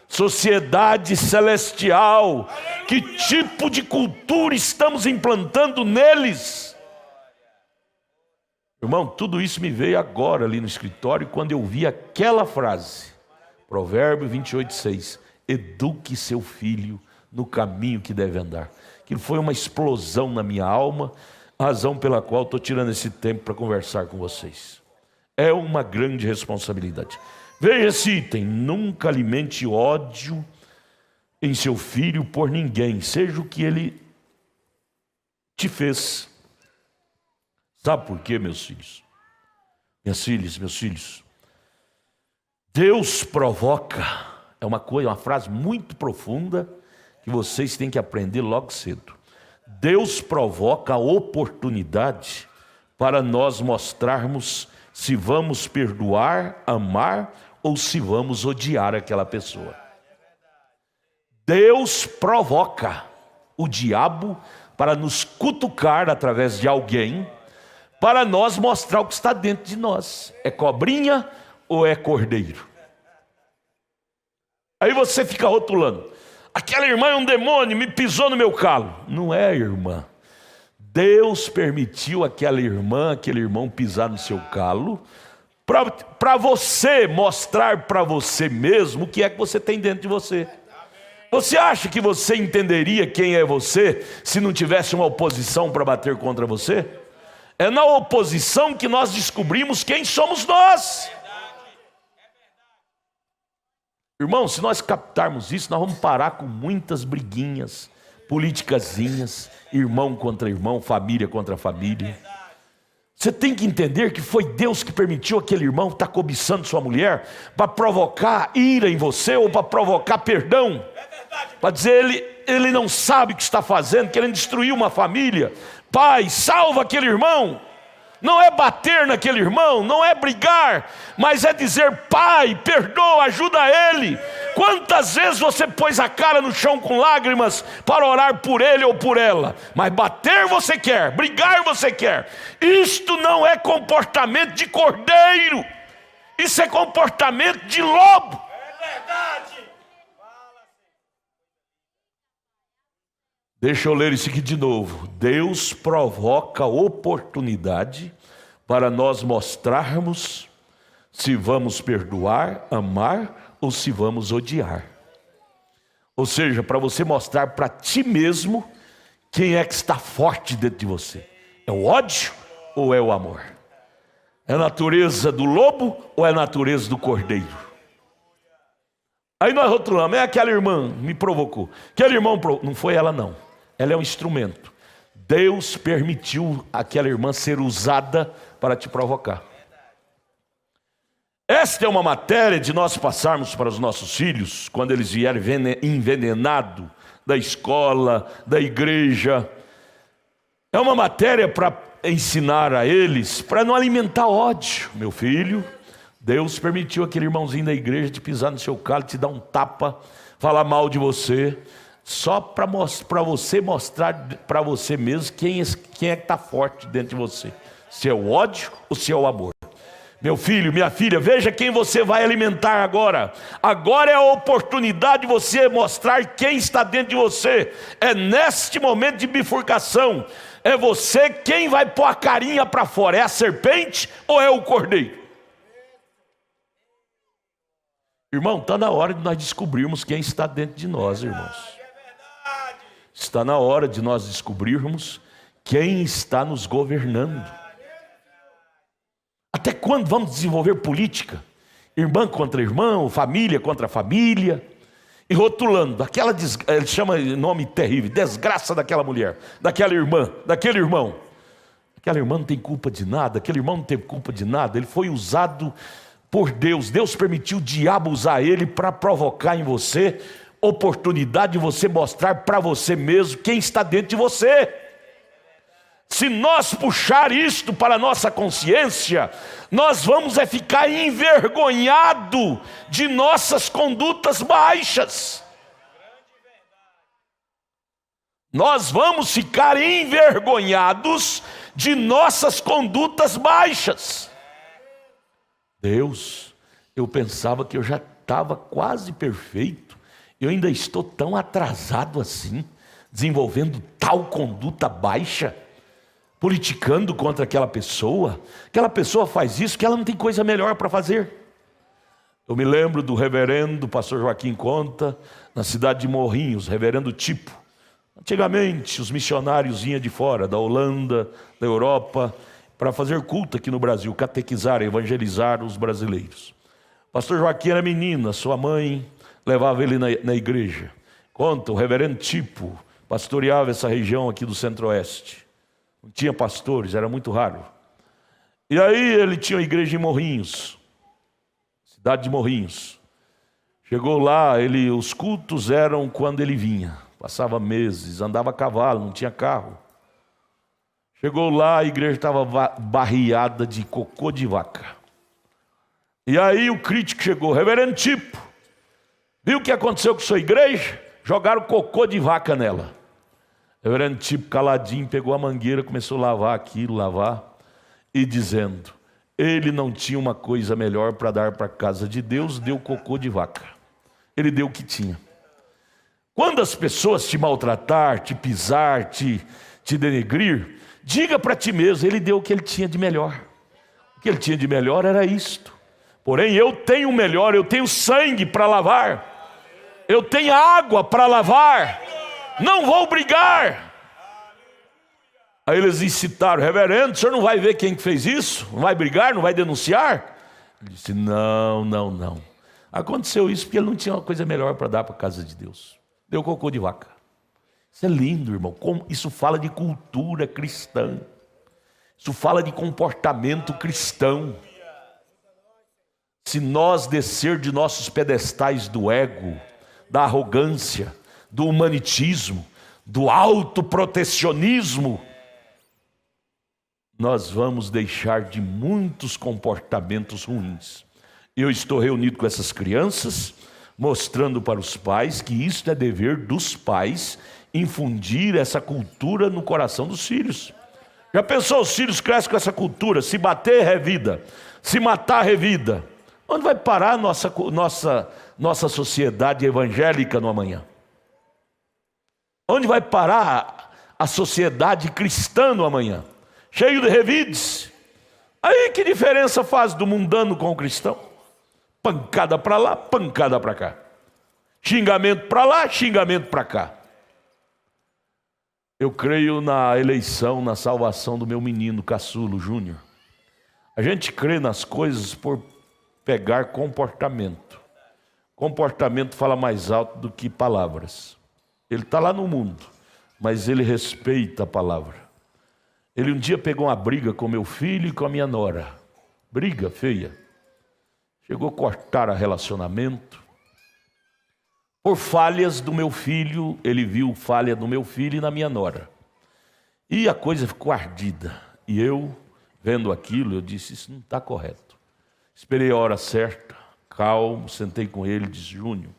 sociedade celestial. Que tipo de cultura estamos implantando neles? Irmão, tudo isso me veio agora ali no escritório, quando eu vi aquela frase, Provérbio 28:6, eduque seu filho no caminho que deve andar. Que foi uma explosão na minha alma, a razão pela qual estou tirando esse tempo para conversar com vocês. É uma grande responsabilidade. Veja esse item: nunca alimente ódio em seu filho por ninguém, seja o que ele te fez. Sabe por quê, meus filhos? Minhas filhas, meus filhos? Deus provoca, é uma frase muito profunda que vocês têm que aprender logo cedo. Deus provoca a oportunidade para nós mostrarmos se vamos perdoar, amar ou se vamos odiar aquela pessoa. Deus provoca o diabo para nos cutucar através de alguém, para nós mostrar o que está dentro de nós. É cobrinha ou é cordeiro? Aí você fica rotulando: aquela irmã é um demônio, me pisou no meu calo. Não é, irmã. Deus permitiu aquela irmã, aquele irmão pisar no seu calo, para você mostrar para você mesmo o que é que você tem dentro de você. Você acha que você entenderia quem é você se não tivesse uma oposição para bater contra você? É na oposição que nós descobrimos quem somos nós. Irmão, se nós captarmos isso, nós vamos parar com muitas briguinhas, politicazinhas, irmão contra irmão, família contra família. Você tem que entender que foi Deus que permitiu aquele irmão estar cobiçando sua mulher para provocar ira em você ou para provocar perdão. Para dizer, ele não sabe o que está fazendo, querendo destruir uma família. Pai, salva aquele irmão. Não é bater naquele irmão, não é brigar, mas é dizer: pai, perdoa, ajuda ele. Quantas vezes você pôs a cara no chão com lágrimas para orar por ele ou por ela? Mas bater você quer, brigar você quer. Isto não é comportamento de cordeiro, isso é comportamento de lobo. É verdade. Deixa eu ler isso aqui de novo. Deus provoca oportunidade para nós mostrarmos se vamos perdoar, amar ou se vamos odiar. Ou seja, para você mostrar para ti mesmo quem é que está forte dentro de você. É o ódio ou é o amor? É a natureza do lobo ou é a natureza do cordeiro? Aí nós rotulamos: é aquela irmã me provocou. Aquele irmão não foi ela não. Ela é um instrumento. Deus permitiu aquela irmã ser usada para te provocar. Esta é uma matéria de nós passarmos para os nossos filhos, quando eles vierem envenenados da escola, da igreja. É uma matéria para ensinar a eles, para não alimentar ódio. Meu filho, Deus permitiu aquele irmãozinho da igreja te pisar no seu calo, te dar um tapa, falar mal de você, só para você mostrar para você mesmo quem é que está forte dentro de você. Se é o ódio ou se é o amor. Meu filho, minha filha, veja quem você vai alimentar agora. Agora é a oportunidade de você mostrar quem está dentro de você. É neste momento de bifurcação. É você quem vai pôr a carinha para fora. É a serpente ou é o cordeiro? Irmão, está na hora de nós descobrirmos quem está dentro de nós, irmãos. Está na hora de nós descobrirmos quem está nos governando. Até quando vamos desenvolver política? Irmã contra irmão, família contra família, e rotulando, ele chama nome terrível, desgraça daquela mulher, daquela irmã, daquele irmão. Aquela irmã não tem culpa de nada, aquele irmão não teve culpa de nada, ele foi usado por Deus. Deus permitiu o diabo usar ele para provocar em você oportunidade de você mostrar para você mesmo quem está dentro de você. Se nós puxar isto para a nossa consciência, nós vamos ficar envergonhados de nossas condutas baixas. Nós vamos ficar envergonhados de nossas condutas baixas. Deus, eu pensava que eu já estava quase perfeito. Eu ainda estou tão atrasado assim, desenvolvendo tal conduta baixa, politicando contra aquela pessoa faz isso, que ela não tem coisa melhor para fazer. Eu me lembro do reverendo pastor Joaquim Conta, na cidade de Morrinhos, reverendo Tipo. Antigamente, os missionários vinham de fora, da Holanda, da Europa, para fazer culto aqui no Brasil, catequizar, evangelizar os brasileiros. Pastor Joaquim era menino, sua mãe levava ele na igreja. Conta, o reverendo Tipo pastoreava essa região aqui do Centro-Oeste. Não tinha pastores, era muito raro. E aí ele tinha uma igreja em Morrinhos, cidade de Morrinhos. Chegou lá, os cultos eram quando ele vinha. Passava meses, andava a cavalo, não tinha carro. Chegou lá, a igreja estava barriada de cocô de vaca. E aí o crítico chegou, reverendo Tipo, viu o que aconteceu com sua igreja? Jogaram cocô de vaca nela. O reverendo Tipo, caladinho, pegou a mangueira, começou a lavar aquilo, e dizendo, ele não tinha uma coisa melhor para dar para a casa de Deus, deu cocô de vaca. Ele deu o que tinha. Quando as pessoas te maltratar, te pisar, te denegrir, diga para ti mesmo, ele deu o que ele tinha de melhor. O que ele tinha de melhor era isto. Porém, eu tenho o melhor, eu tenho sangue para lavar, eu tenho água para lavar, não vou brigar. Aí eles incitaram, reverendo, o senhor não vai ver quem fez isso? Não vai brigar, não vai denunciar? Ele disse, não. Aconteceu isso porque ele não tinha uma coisa melhor para dar para a casa de Deus. Deu cocô de vaca. Isso é lindo, irmão. Isso fala de cultura cristã. Isso fala de comportamento cristão. Se nós descer de nossos pedestais do ego, da arrogância, do humanitismo, do autoprotecionismo, nós vamos deixar de muitos comportamentos ruins. Eu estou reunido com essas crianças, mostrando para os pais que isso é dever dos pais, infundir essa cultura no coração dos filhos. Já pensou, os filhos crescem com essa cultura, se bater é revida, se matar é revida. Onde vai parar a nossa sociedade evangélica no amanhã? Onde vai parar a sociedade cristã no amanhã? Cheio de revides. Aí que diferença faz do mundano com o cristão? Pancada para lá, pancada para cá. Xingamento para lá, xingamento para cá. Eu creio na eleição, na salvação do meu menino caçulo Júnior. A gente crê nas coisas por pegar comportamento. Comportamento fala mais alto do que palavras. Ele está lá no mundo, mas ele respeita a palavra. Ele um dia pegou uma briga com meu filho e com a minha nora. Briga feia. Chegou a cortar o relacionamento. Por falhas do meu filho, ele viu falha do meu filho e na minha nora. E a coisa ficou ardida. E eu, vendo aquilo, eu disse, isso não está correto. Esperei a hora certa, calmo, sentei com ele e disse, Júnior,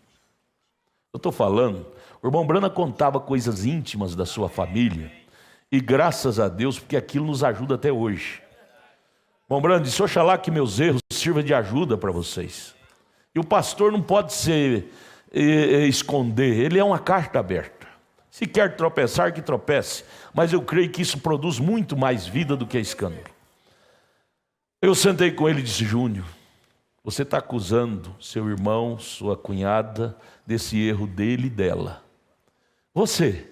eu estou falando, o irmão Brana contava coisas íntimas da sua família, e graças a Deus, porque aquilo nos ajuda até hoje. O irmão Brana disse, oxalá que meus erros sirvam de ajuda para vocês. E o pastor não pode esconder, ele é uma carta aberta. Se quer tropeçar, que tropece. Mas eu creio que isso produz muito mais vida do que escândalo. Eu sentei com ele e disse, Júnior, você está acusando seu irmão, sua cunhada, desse erro dele e dela. Você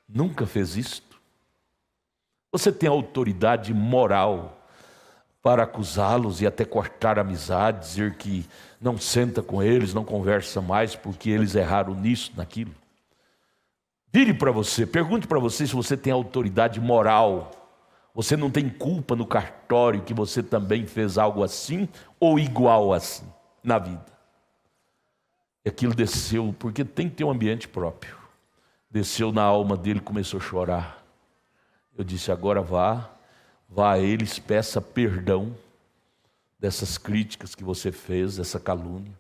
nunca fez isto? Você tem autoridade moral para acusá-los e até cortar a amizade, dizer que não senta com eles, não conversa mais porque eles erraram nisso, naquilo? Vire para você, pergunte para você se você tem autoridade moral. Você não tem culpa no cartório que você também fez algo assim ou igual assim na vida. E aquilo desceu, porque tem que ter um ambiente próprio. Desceu na alma dele, começou a chorar. Eu disse, agora vá a eles, peça perdão dessas críticas que você fez, dessa calúnia.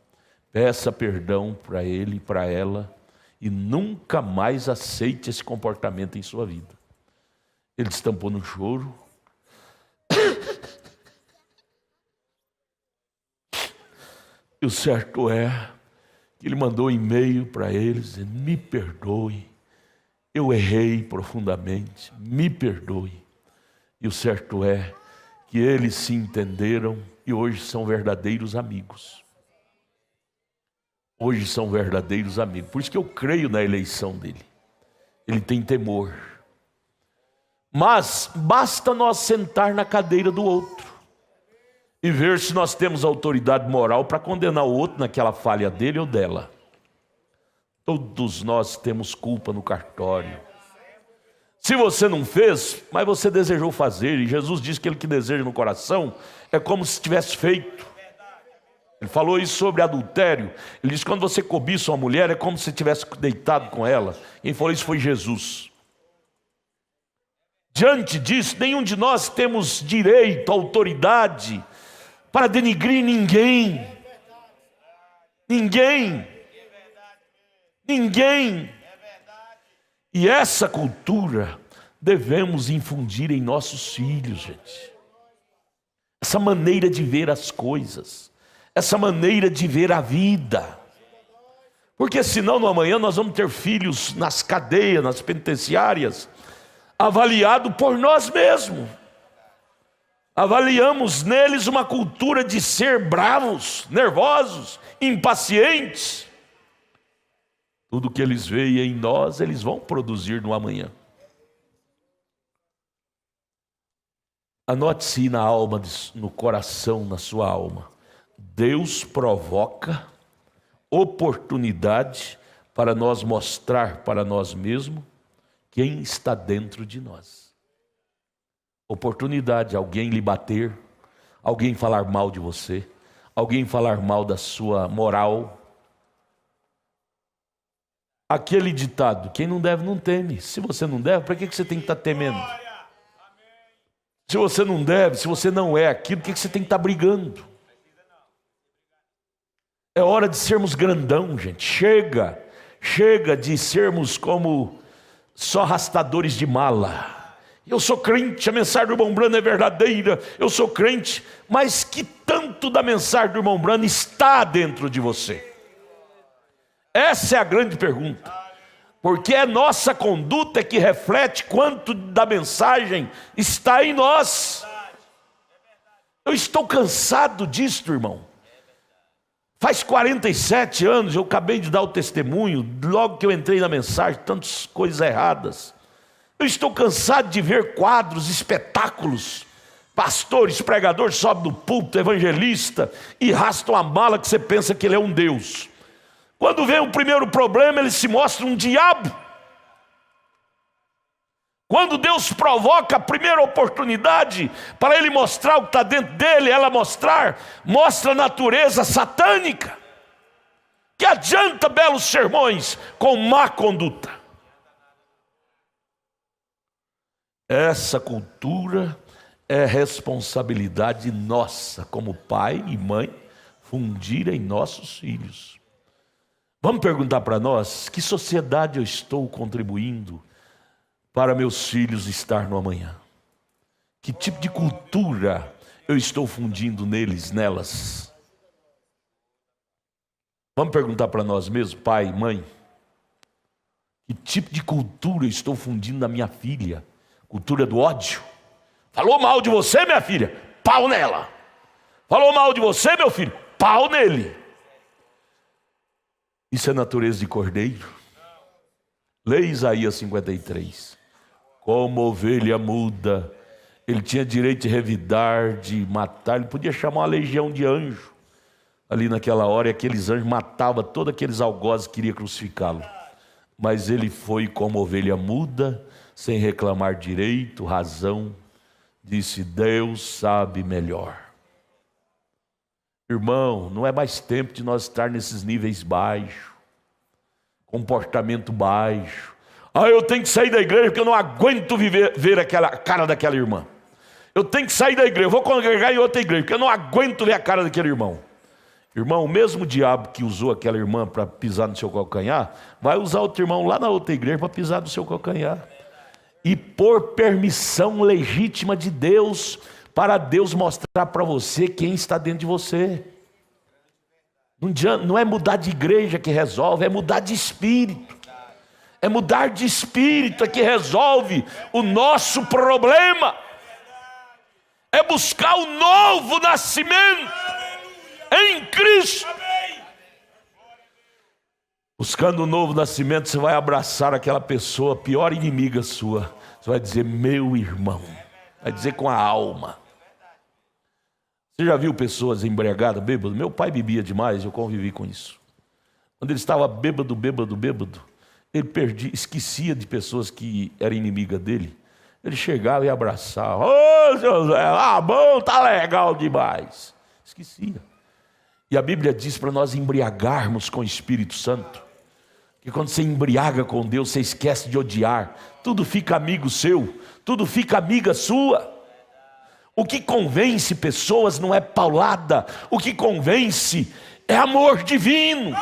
Peça perdão para ele e para ela. E nunca mais aceite esse comportamento em sua vida. Ele estampou no choro. E o certo é que ele mandou um e-mail para eles, dizendo, me perdoe, eu errei profundamente, me perdoe. E o certo é que eles se entenderam e hoje são verdadeiros amigos. Hoje são verdadeiros amigos. Por isso que eu creio na eleição dele. Ele tem temor. Mas basta nós sentar na cadeira do outro e ver se nós temos autoridade moral para condenar o outro naquela falha dele ou dela. Todos nós temos culpa no cartório. Se você não fez, mas você desejou fazer, e Jesus diz que ele que deseja no coração é como se tivesse feito. Ele falou isso sobre adultério. Ele disse que quando você cobiça uma mulher é como se tivesse deitado com ela. Quem falou isso foi Jesus. Diante disso, nenhum de nós temos direito, autoridade para denigrir ninguém. Ninguém. Ninguém. E essa cultura devemos infundir em nossos filhos, gente. Essa maneira de ver as coisas. Essa maneira de ver a vida. Porque senão no amanhã nós vamos ter filhos nas cadeias, nas penitenciárias, avaliado por nós mesmos. Avaliamos neles uma cultura de ser bravos, nervosos, impacientes. Tudo que eles veem em nós, eles vão produzir no amanhã. Anote-se na alma, no coração, na sua alma. Deus provoca oportunidade para nós mostrar para nós mesmos quem está dentro de nós. Oportunidade, alguém lhe bater, alguém falar mal de você, alguém falar mal da sua moral. Aquele ditado, quem não deve não teme. Se você não deve, para que você tem que estar temendo? Se você não deve, se você não é aquilo, por que você tem que estar brigando? É hora de sermos grandão, gente. Chega de sermos como só arrastadores de mala. Eu sou crente, a mensagem do irmão Brana é verdadeira, eu sou crente, mas que tanto da mensagem do irmão Brana está dentro de você? Essa é a grande pergunta. Porque é nossa conduta que reflete quanto da mensagem está em nós. Eu estou cansado disso, irmão. Faz 47 anos, eu acabei de dar o testemunho, logo que eu entrei na mensagem, tantas coisas erradas. Eu estou cansado de ver quadros, espetáculos, pastores, pregadores sobem do púlpito, evangelista, e arrastam a mala que você pensa que ele é um Deus. Quando vem o primeiro problema, ele se mostra um diabo. Quando Deus provoca a primeira oportunidade para ele mostrar o que está dentro dele, mostra a natureza satânica. Que adianta belos sermões com má conduta? Essa cultura é responsabilidade nossa, como pai e mãe, fundir em nossos filhos. Vamos perguntar para nós, que sociedade eu estou contribuindo para meus filhos estar no amanhã? Que tipo de cultura eu estou fundindo nelas? Vamos perguntar para nós mesmos, pai e mãe, que tipo de cultura eu estou fundindo na minha filha? Cultura do ódio? Falou mal de você, minha filha? Pau nela. Falou mal de você, meu filho? Pau nele. Isso é natureza de cordeiro? Leia Isaías 53. Como ovelha muda, ele tinha direito de revidar, de matar, ele podia chamar uma legião de anjo ali naquela hora, e aqueles anjos matavam todos aqueles algozes que queriam crucificá-lo. Mas ele foi como ovelha muda, sem reclamar direito, razão, disse: Deus sabe melhor. Irmão, não é mais tempo de nós estar nesses níveis baixos, comportamento baixo. Eu tenho que sair da igreja porque eu não aguento ver a cara daquela irmã. Eu tenho que sair da igreja, eu vou congregar em outra igreja, porque eu não aguento ver a cara daquele irmão. Irmão, o mesmo diabo que usou aquela irmã para pisar no seu calcanhar, vai usar outro irmão lá na outra igreja para pisar no seu calcanhar. E por permissão legítima de Deus, para Deus mostrar para você quem está dentro de você. Não é mudar de igreja que resolve, é mudar de espírito. É mudar de espírito que resolve o nosso problema. É buscar o novo nascimento em Cristo. Buscando o novo nascimento, você vai abraçar aquela pessoa, pior inimiga sua. Você vai dizer: meu irmão. Vai dizer com a alma. Você já viu pessoas embriagadas, bêbadas? Meu pai bebia demais, eu convivi com isso. Quando ele estava bêbado, ele esquecia de pessoas que eram inimigas dele. Ele chegava e abraçava: ô José, bom, tá legal demais. Esquecia. E a Bíblia diz para nós embriagarmos com o Espírito Santo. Que quando você embriaga com Deus, você esquece de odiar. Tudo fica amigo seu, tudo fica amiga sua. O que convence pessoas não é paulada, o que convence é amor divino.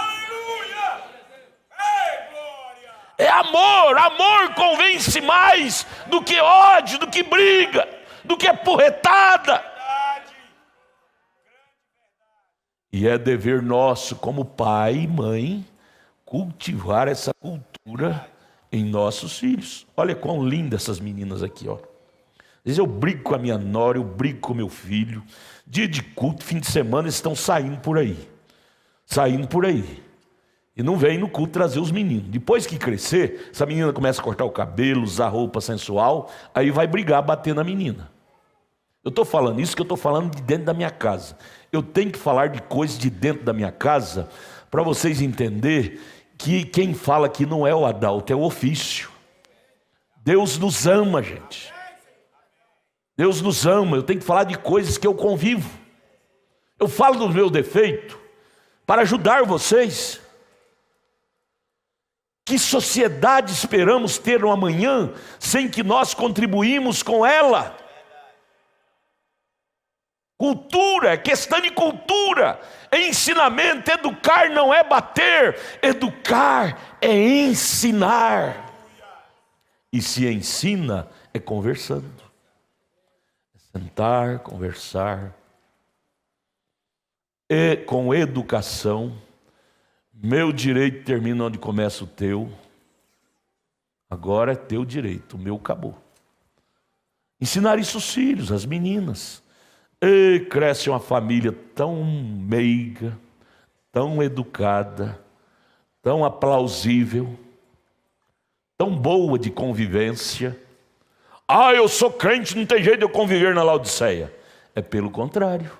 É amor convence mais do que ódio, do que briga, do que porretada. E é dever nosso como pai e mãe cultivar essa cultura em nossos filhos. Olha quão lindas essas meninas aqui, ó. Às vezes eu brigo com a minha nora, eu brigo com meu filho. Dia de culto, fim de semana, eles estão saindo por aí. E não vem no culto trazer os meninos. Depois que crescer, essa menina começa a cortar o cabelo, usar roupa sensual, aí vai brigar, bater na menina. Eu estou falando isso que eu estou falando de dentro da minha casa. Eu tenho que falar de coisas de dentro da minha casa para vocês entenderem que quem fala aqui não é o Adalto, é o ofício. Deus nos ama, gente. Deus nos ama. Eu tenho que falar de coisas que eu convivo. Eu falo do meu defeito para ajudar vocês. Que sociedade esperamos ter no amanhã sem que nós contribuímos com ela? Cultura, é questão de cultura, é ensinamento. Educar não é bater, educar é ensinar. E se ensina, é conversando. É sentar, conversar. E com educação, meu direito termina onde começa o teu. Agora é teu direito, o meu acabou. Ensinar isso aos filhos, às meninas. E cresce uma família tão meiga, tão educada, tão aplausível, tão boa de convivência. Eu sou crente, não tem jeito de eu conviver na Laodiceia. É pelo contrário.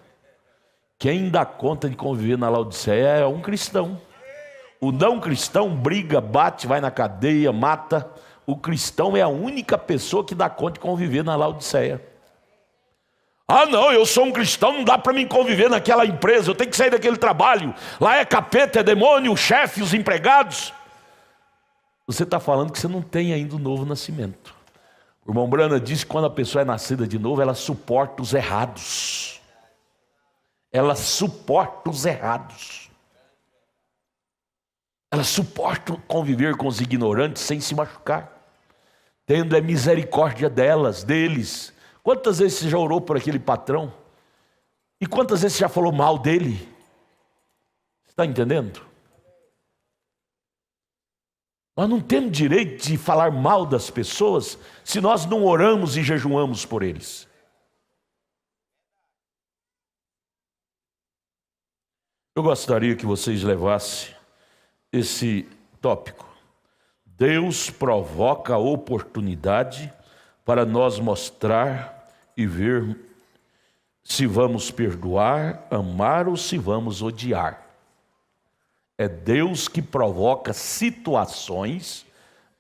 Quem dá conta de conviver na Laodiceia é um cristão. O não cristão briga, bate, vai na cadeia, mata. o cristão é a única pessoa que dá conta de conviver na Laodiceia. Ah não, eu sou um cristão, não dá para mim conviver naquela empresa, eu tenho que sair daquele trabalho, lá é capeta, é demônio, o chefe, os empregados. Você está falando que você não tem ainda o novo nascimento. O irmão Brana diz que quando a pessoa é nascida de novo, ela suporta os errados. Ela suporta os errados. Ela suporta conviver com os ignorantes sem se machucar. Tendo a misericórdia deles. Quantas vezes você já orou por aquele patrão? E quantas vezes você já falou mal dele? Você está entendendo? Nós não temos direito de falar mal das pessoas se nós não oramos e jejuamos por eles. Eu gostaria que vocês levassem esse tópico. Deus provoca a oportunidade para nós mostrar e ver se vamos perdoar, amar ou se vamos odiar. É Deus que provoca situações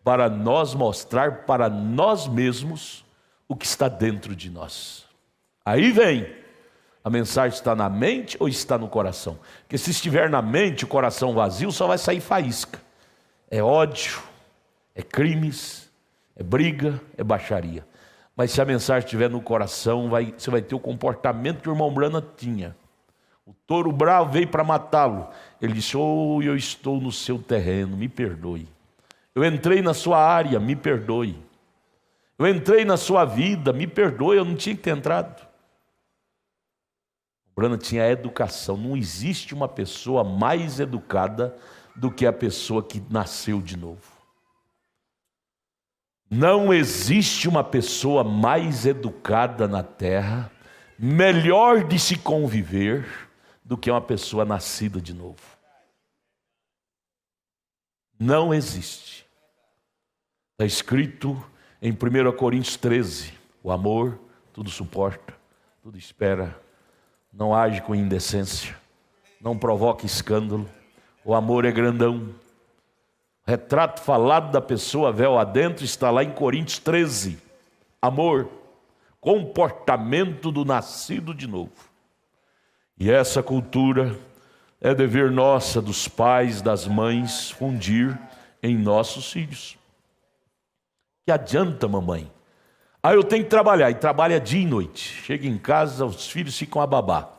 para nós mostrar para nós mesmos o que está dentro de nós. Aí vem, a mensagem está na mente ou está no coração? Porque se estiver na mente, o coração vazio, só vai sair faísca. É ódio, é crimes, é briga, é baixaria. Mas se a mensagem estiver no coração, você vai ter o comportamento que o irmão Brana tinha. O touro bravo veio para matá-lo. Ele disse: oh, eu estou no seu terreno, me perdoe. Eu entrei na sua área, me perdoe. Eu entrei na sua vida, me perdoe, eu não tinha que ter entrado. O Brana tinha educação. Não existe uma pessoa mais educada do que a pessoa que nasceu de novo. Não existe uma pessoa mais educada na terra, melhor de se conviver, do que uma pessoa nascida de novo. Não existe. Está escrito em 1 Coríntios 13, o amor tudo suporta, tudo espera, não age com indecência, não provoca escândalo, o amor é grandão. O retrato falado da pessoa véu adentro está lá em Coríntios 13. Amor, comportamento do nascido de novo. E essa cultura é dever nossa, dos pais, das mães, fundir em nossos filhos. Que adianta, mamãe? Ah, eu tenho que trabalhar, e trabalha dia e noite. Chega em casa, os filhos ficam a babá.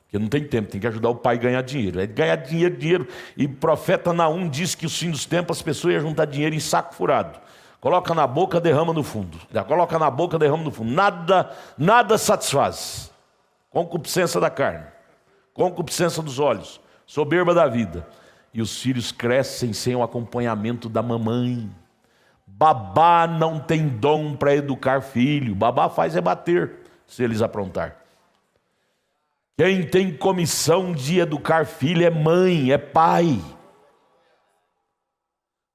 Porque não tem tempo, tem que ajudar o pai a ganhar dinheiro. É ganhar dinheiro. E o profeta Naum diz que os fins dos tempos as pessoas iam juntar dinheiro em saco furado. Coloca na boca, derrama no fundo. Coloca na boca, derrama no fundo. Nada satisfaz. Concupiscência da carne, concupiscência dos olhos, soberba da vida. E os filhos crescem sem o acompanhamento da mamãe. Babá não tem dom para educar filho. Babá faz é bater, se eles aprontar. Quem tem comissão de educar filho é mãe, é pai.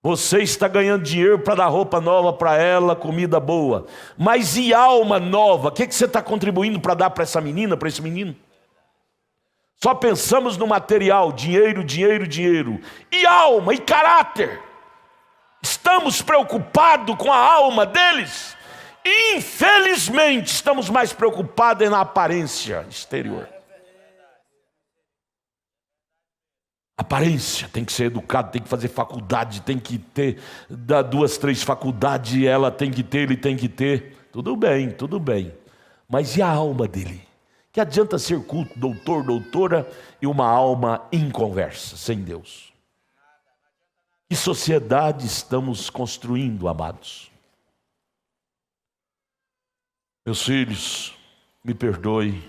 Você está ganhando dinheiro para dar roupa nova para ela, comida boa. Mas e alma nova? O que você está contribuindo para dar para essa menina, para esse menino? Só pensamos no material, dinheiro. E alma, e caráter? Estamos preocupados com a alma deles? Infelizmente, estamos mais preocupados na aparência exterior. Aparência, tem que ser educado, tem que fazer faculdade, tem que ter 2, 3 faculdades, ela tem que ter, ele tem que ter. Tudo bem. Mas e a alma dele? Que adianta ser culto, doutor, doutora, e uma alma inconversa, sem Deus? Que sociedade estamos construindo, amados? Meus filhos, me perdoe,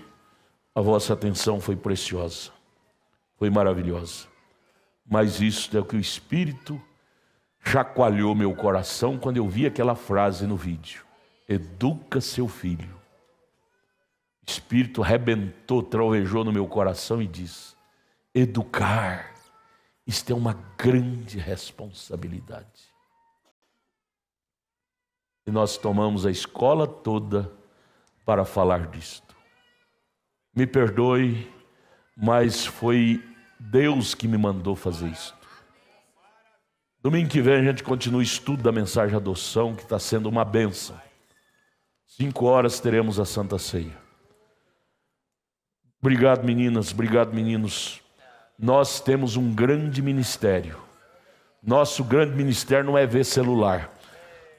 a vossa atenção foi preciosa, foi maravilhosa. Mas isso é o que o Espírito chacoalhou meu coração quando eu vi aquela frase no vídeo. Educa seu filho. O Espírito arrebentou, trovejou no meu coração e disse: educar, isto é uma grande responsabilidade. E nós tomamos a escola toda para falar disto. Me perdoe, mas foi Deus que me mandou fazer isto. Domingo que vem a gente continua o estudo da mensagem de adoção, que está sendo uma bênção. 5 horas teremos a Santa Ceia. Obrigado, meninas, obrigado, meninos. Nós temos um grande ministério. Nosso grande ministério não é ver celular.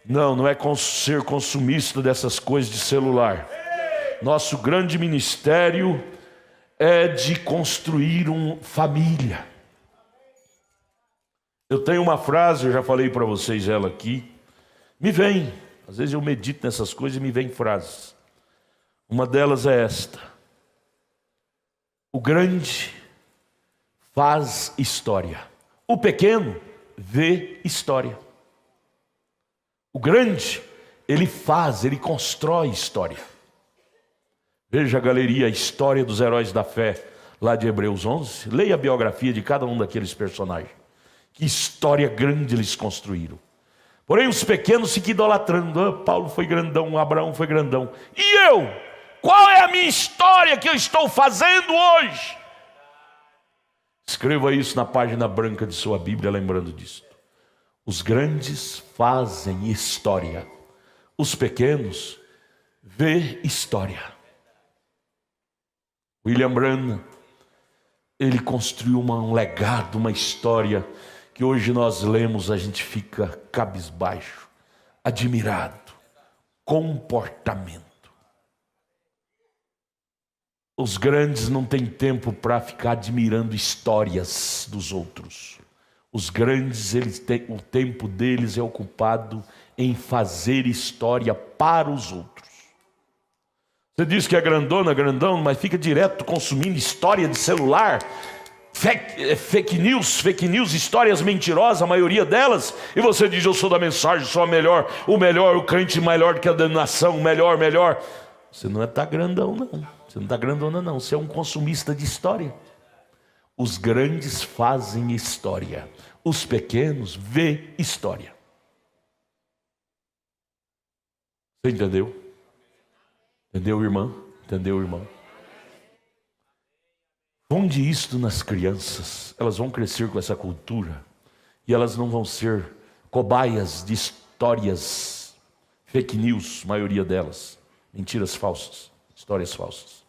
Não é ser consumista dessas coisas de celular. Nosso grande ministério é de construir uma família. Eu tenho uma frase, eu já falei para vocês ela aqui. Me vem, às vezes eu medito nessas coisas e me vem frases. Uma delas é esta: o grande faz história, o pequeno vê história. O grande, ele constrói história. Veja a galeria, a história dos heróis da fé, lá de Hebreus 11. Leia a biografia de cada um daqueles personagens. Que história grande eles construíram. Porém os pequenos ficam idolatrando. Paulo foi grandão, Abraão foi grandão. E eu? Qual é a minha história que eu estou fazendo hoje? Escreva isso na página branca de sua Bíblia, lembrando disso. Os grandes fazem história. Os pequenos vê história. William Branham, ele construiu um legado, uma história que hoje nós lemos, a gente fica cabisbaixo, admirado. Comportamento. Os grandes não têm tempo para ficar admirando histórias dos outros. Os grandes, o tempo deles é ocupado em fazer história para os outros. Você diz que é grandão, mas fica direto consumindo história de celular, fake news, histórias mentirosas, a maioria delas, e você diz: eu sou da mensagem, sou o crente melhor que a nação, melhor. Você não está grandão, não. Você não está grandona, não. Você é um consumista de história. Os grandes fazem história. Os pequenos vê história. Você entendeu? Entendeu, irmã? Entendeu, irmão? Funde isto nas crianças. Elas vão crescer com essa cultura. E elas não vão ser cobaias de histórias fake news, maioria delas. Mentiras falsas, histórias falsas.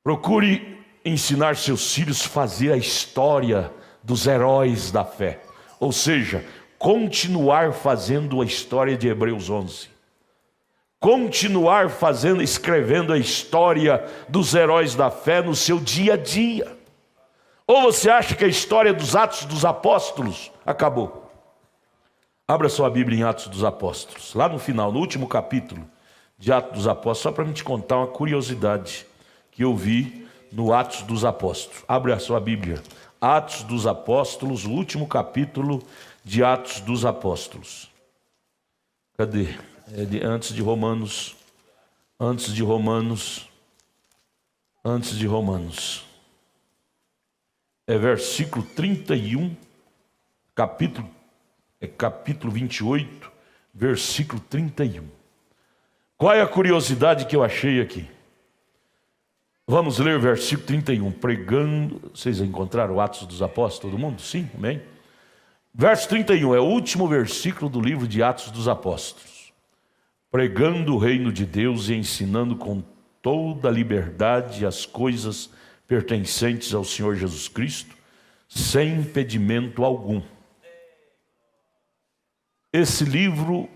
Procure ensinar seus filhos a fazer a história dos heróis da fé. Ou seja, continuar fazendo a história de Hebreus 11. Continuar escrevendo a história dos heróis da fé no seu dia a dia. Ou você acha que a história dos Atos dos Apóstolos acabou? Abra sua Bíblia em Atos dos Apóstolos. Lá no final, no último capítulo de Atos dos Apóstolos, só para me te contar uma curiosidade que eu vi no Atos dos Apóstolos. Abre a sua Bíblia. Atos dos Apóstolos, o último capítulo de Atos dos Apóstolos. Cadê? Antes de Romanos. É versículo 31, capítulo 28, versículo 31. Qual é a curiosidade que eu achei aqui? Vamos ler o versículo 31, pregando. Vocês encontraram Atos dos Apóstolos, todo mundo? Sim, amém? Verso 31 é o último versículo do livro de Atos dos Apóstolos. Pregando o reino de Deus e ensinando com toda a liberdade as coisas pertencentes ao Senhor Jesus Cristo, sem impedimento algum. Esse livro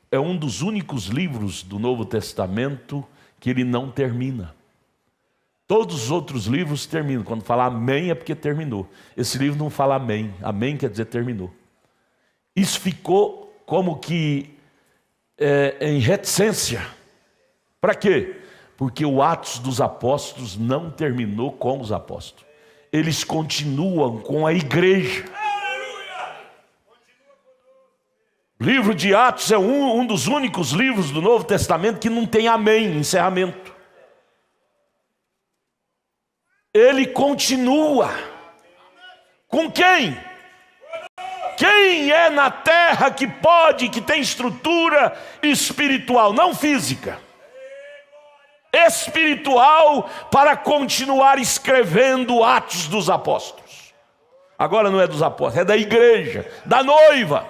é um dos únicos livros do Novo Testamento que ele não termina. Todos os outros livros terminam. Quando fala amém é porque terminou. Esse livro não fala amém. Amém quer dizer terminou. Isso ficou como que em reticência. Para quê? Porque o Atos dos Apóstolos não terminou com os apóstolos. Eles continuam com a igreja. O livro de Atos é um dos únicos livros do Novo Testamento que não tem amém, encerramento. Ele continua. Com quem? Quem é na terra que tem estrutura espiritual, não física, espiritual, para continuar escrevendo Atos dos Apóstolos? Agora não é dos apóstolos, é da igreja, da noiva.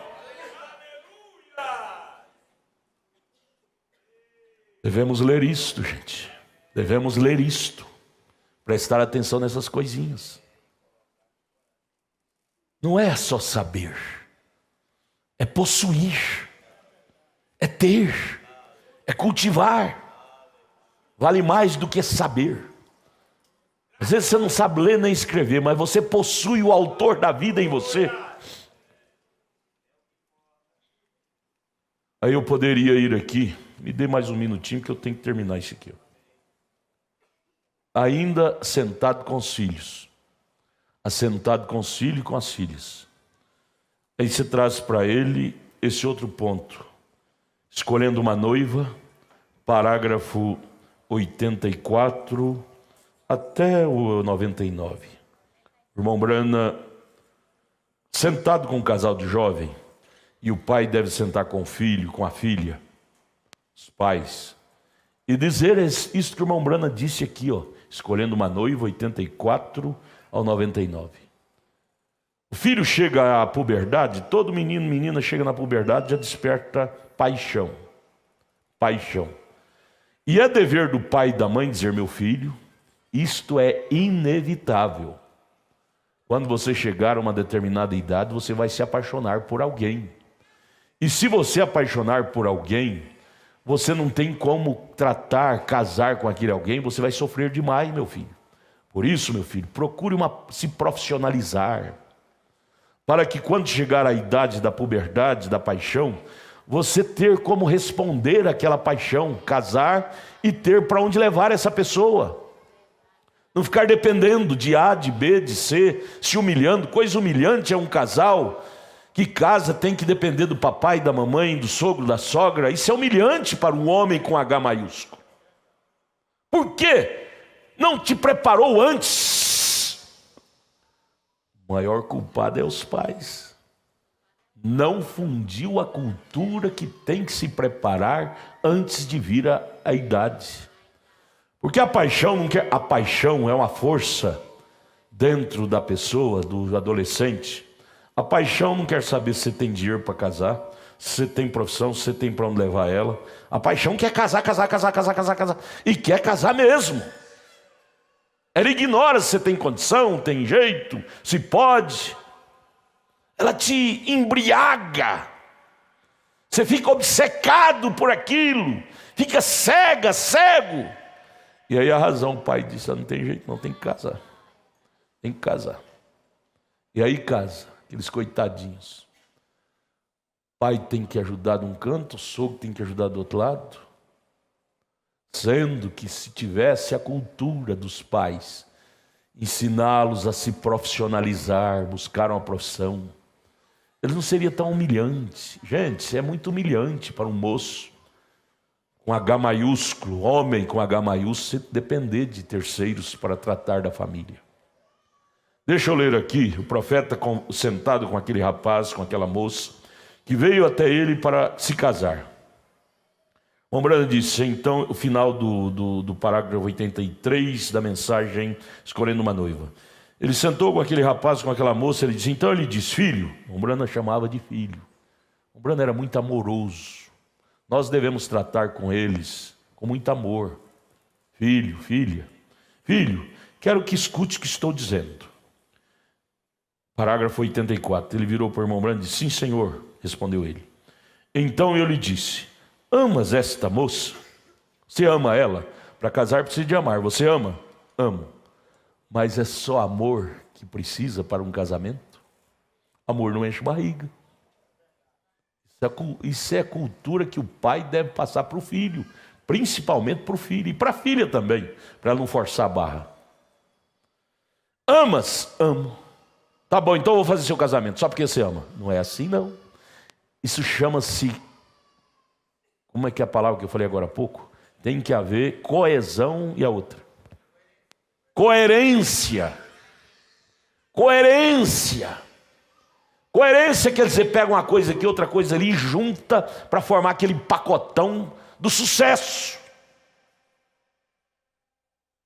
Devemos ler isto, gente. Devemos ler isto. Prestar atenção nessas coisinhas. Não é só saber. É possuir. É ter. É cultivar. Vale mais do que saber. Às vezes você não sabe ler nem escrever, mas você possui o autor da vida em você. Aí eu poderia ir aqui. Me dê mais um minutinho que eu tenho que terminar isso aqui. Ainda sentado com os filhos. Assentado com os filhos e com as filhas. Aí você traz para ele esse outro ponto. Escolhendo uma noiva, parágrafo 84 até o 99. Irmão Brana, sentado com um casal de jovem, e o pai deve sentar com o filho, com a filha, os pais, e dizer isso que o irmão Brana disse aqui, escolhendo uma noiva, 84 ao 99. O filho chega à puberdade, todo menino, menina chega na puberdade, já desperta paixão. Paixão. E é dever do pai e da mãe dizer, meu filho, isto é inevitável. Quando você chegar a uma determinada idade, você vai se apaixonar por alguém. E se você apaixonar por alguém, você não tem como tratar, casar com aquele alguém, você vai sofrer demais, meu filho. Por isso, meu filho, procure se profissionalizar, para que quando chegar a idade da puberdade, da paixão, você ter como responder àquela paixão, casar e ter para onde levar essa pessoa. Não ficar dependendo de A, de B, de C, se humilhando. Coisa humilhante é um casal que casa, tem que depender do papai, da mamãe, do sogro, da sogra. Isso é humilhante para um homem com H maiúsculo. Por quê? Não te preparou antes. O maior culpado é os pais. Não fundiu a cultura que tem que se preparar antes de vir a idade. Porque a paixão não quer. A paixão é uma força dentro da pessoa, do adolescente. A paixão não quer saber se você tem dinheiro para casar, se você tem profissão, se você tem para onde levar ela. A paixão quer casar. E quer casar mesmo. Ela ignora se você tem condição, tem jeito, se pode. Ela te embriaga. Você fica obcecado por aquilo. Fica cego. E aí a razão, o pai disse, não tem jeito não, tem que casar. Tem que casar. E aí casa, aqueles coitadinhos. O pai tem que ajudar de um canto, o sogro tem que ajudar do outro lado. Sendo que se tivesse a cultura dos pais, ensiná-los a se profissionalizar, buscar uma profissão, ele não seria tão humilhante. Gente, é muito humilhante para um moço com H maiúsculo, homem com H maiúsculo, depender de terceiros para tratar da família. Deixa eu ler aqui, o profeta sentado com aquele rapaz, com aquela moça, que veio até ele para se casar. O Brana disse, então, o final do parágrafo 83 da mensagem, escolhendo uma noiva. Ele sentou com aquele rapaz, com aquela moça, ele disse, então ele disse, filho. O Brana chamava de filho. O Brana era muito amoroso. Nós devemos tratar com eles com muito amor. Filho, filha. Filho, quero que escute o que estou dizendo. Parágrafo 84. Ele virou para o irmão Brana e disse, sim, senhor, respondeu ele. Então eu lhe disse, amas esta moça? Você ama ela? Para casar precisa de amar. Você ama? Amo. Mas é só amor que precisa para um casamento? Amor não enche barriga. Isso é a cultura que o pai deve passar para o filho, principalmente para o filho, e para a filha também, para ela não forçar a barra. Amas? Amo. Tá bom, então eu vou fazer seu casamento, só porque você ama. Não é assim não. Isso chama-se, como é que é a palavra que eu falei agora há pouco? Tem que haver coesão e a outra. Coerência. Coerência. Coerência quer dizer, pega uma coisa aqui, outra coisa ali, e junta para formar aquele pacotão do sucesso.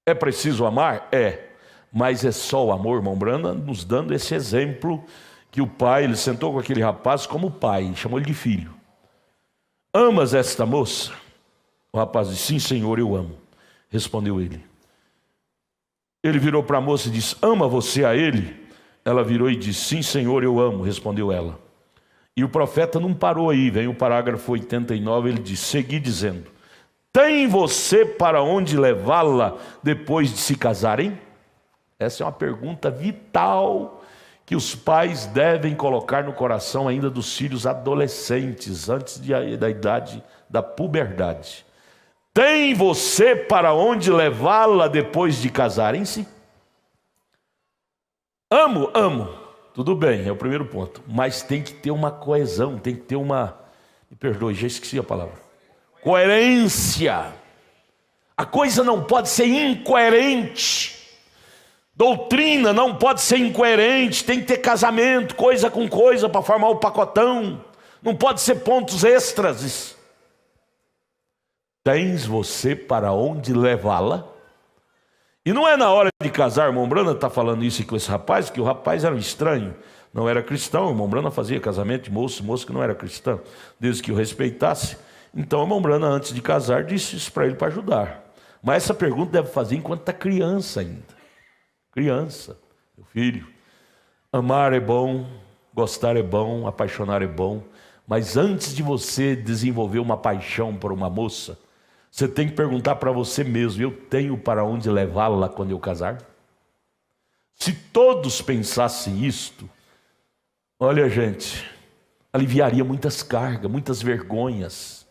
É preciso amar? É. Mas é só o amor, irmão Brana, nos dando esse exemplo que o pai, ele sentou com aquele rapaz como pai, chamou ele de filho. Amas esta moça? O rapaz disse, sim, Senhor, eu amo. Respondeu ele. Ele virou para a moça e disse, ama você a ele? Ela virou e disse, sim, Senhor, eu amo. Respondeu ela. E o profeta não parou aí, vem o parágrafo 89, ele diz, segui dizendo, tem você para onde levá-la depois de se casarem? Essa é uma pergunta vital que os pais devem colocar no coração ainda dos filhos adolescentes, antes da idade da puberdade. Tem você para onde levá-la depois de casarem-se? Amo. Tudo bem, é o primeiro ponto. Mas tem que ter uma coesão, tem que ter uma... Me perdoe, já esqueci a palavra. Coerência. A coisa não pode ser incoerente. Doutrina não pode ser incoerente. Tem que ter casamento, coisa com coisa, para formar o pacotão. Não pode ser pontos extras. Tens você para onde levá-la? E não é na hora de casar, irmão Brana está falando isso com esse rapaz, que o rapaz era um estranho, não era cristão. O irmão Brana fazia casamento de moço que não era cristão, desde que o respeitasse. Então o irmão Brana, antes de casar, disse isso para ele para ajudar. Mas essa pergunta deve fazer enquanto está criança ainda. Criança, meu filho, amar é bom, gostar é bom, apaixonar é bom, mas antes de você desenvolver uma paixão por uma moça, você tem que perguntar para você mesmo, eu tenho para onde levá-la quando eu casar? Se todos pensassem isto, olha gente, aliviaria muitas cargas, muitas vergonhas,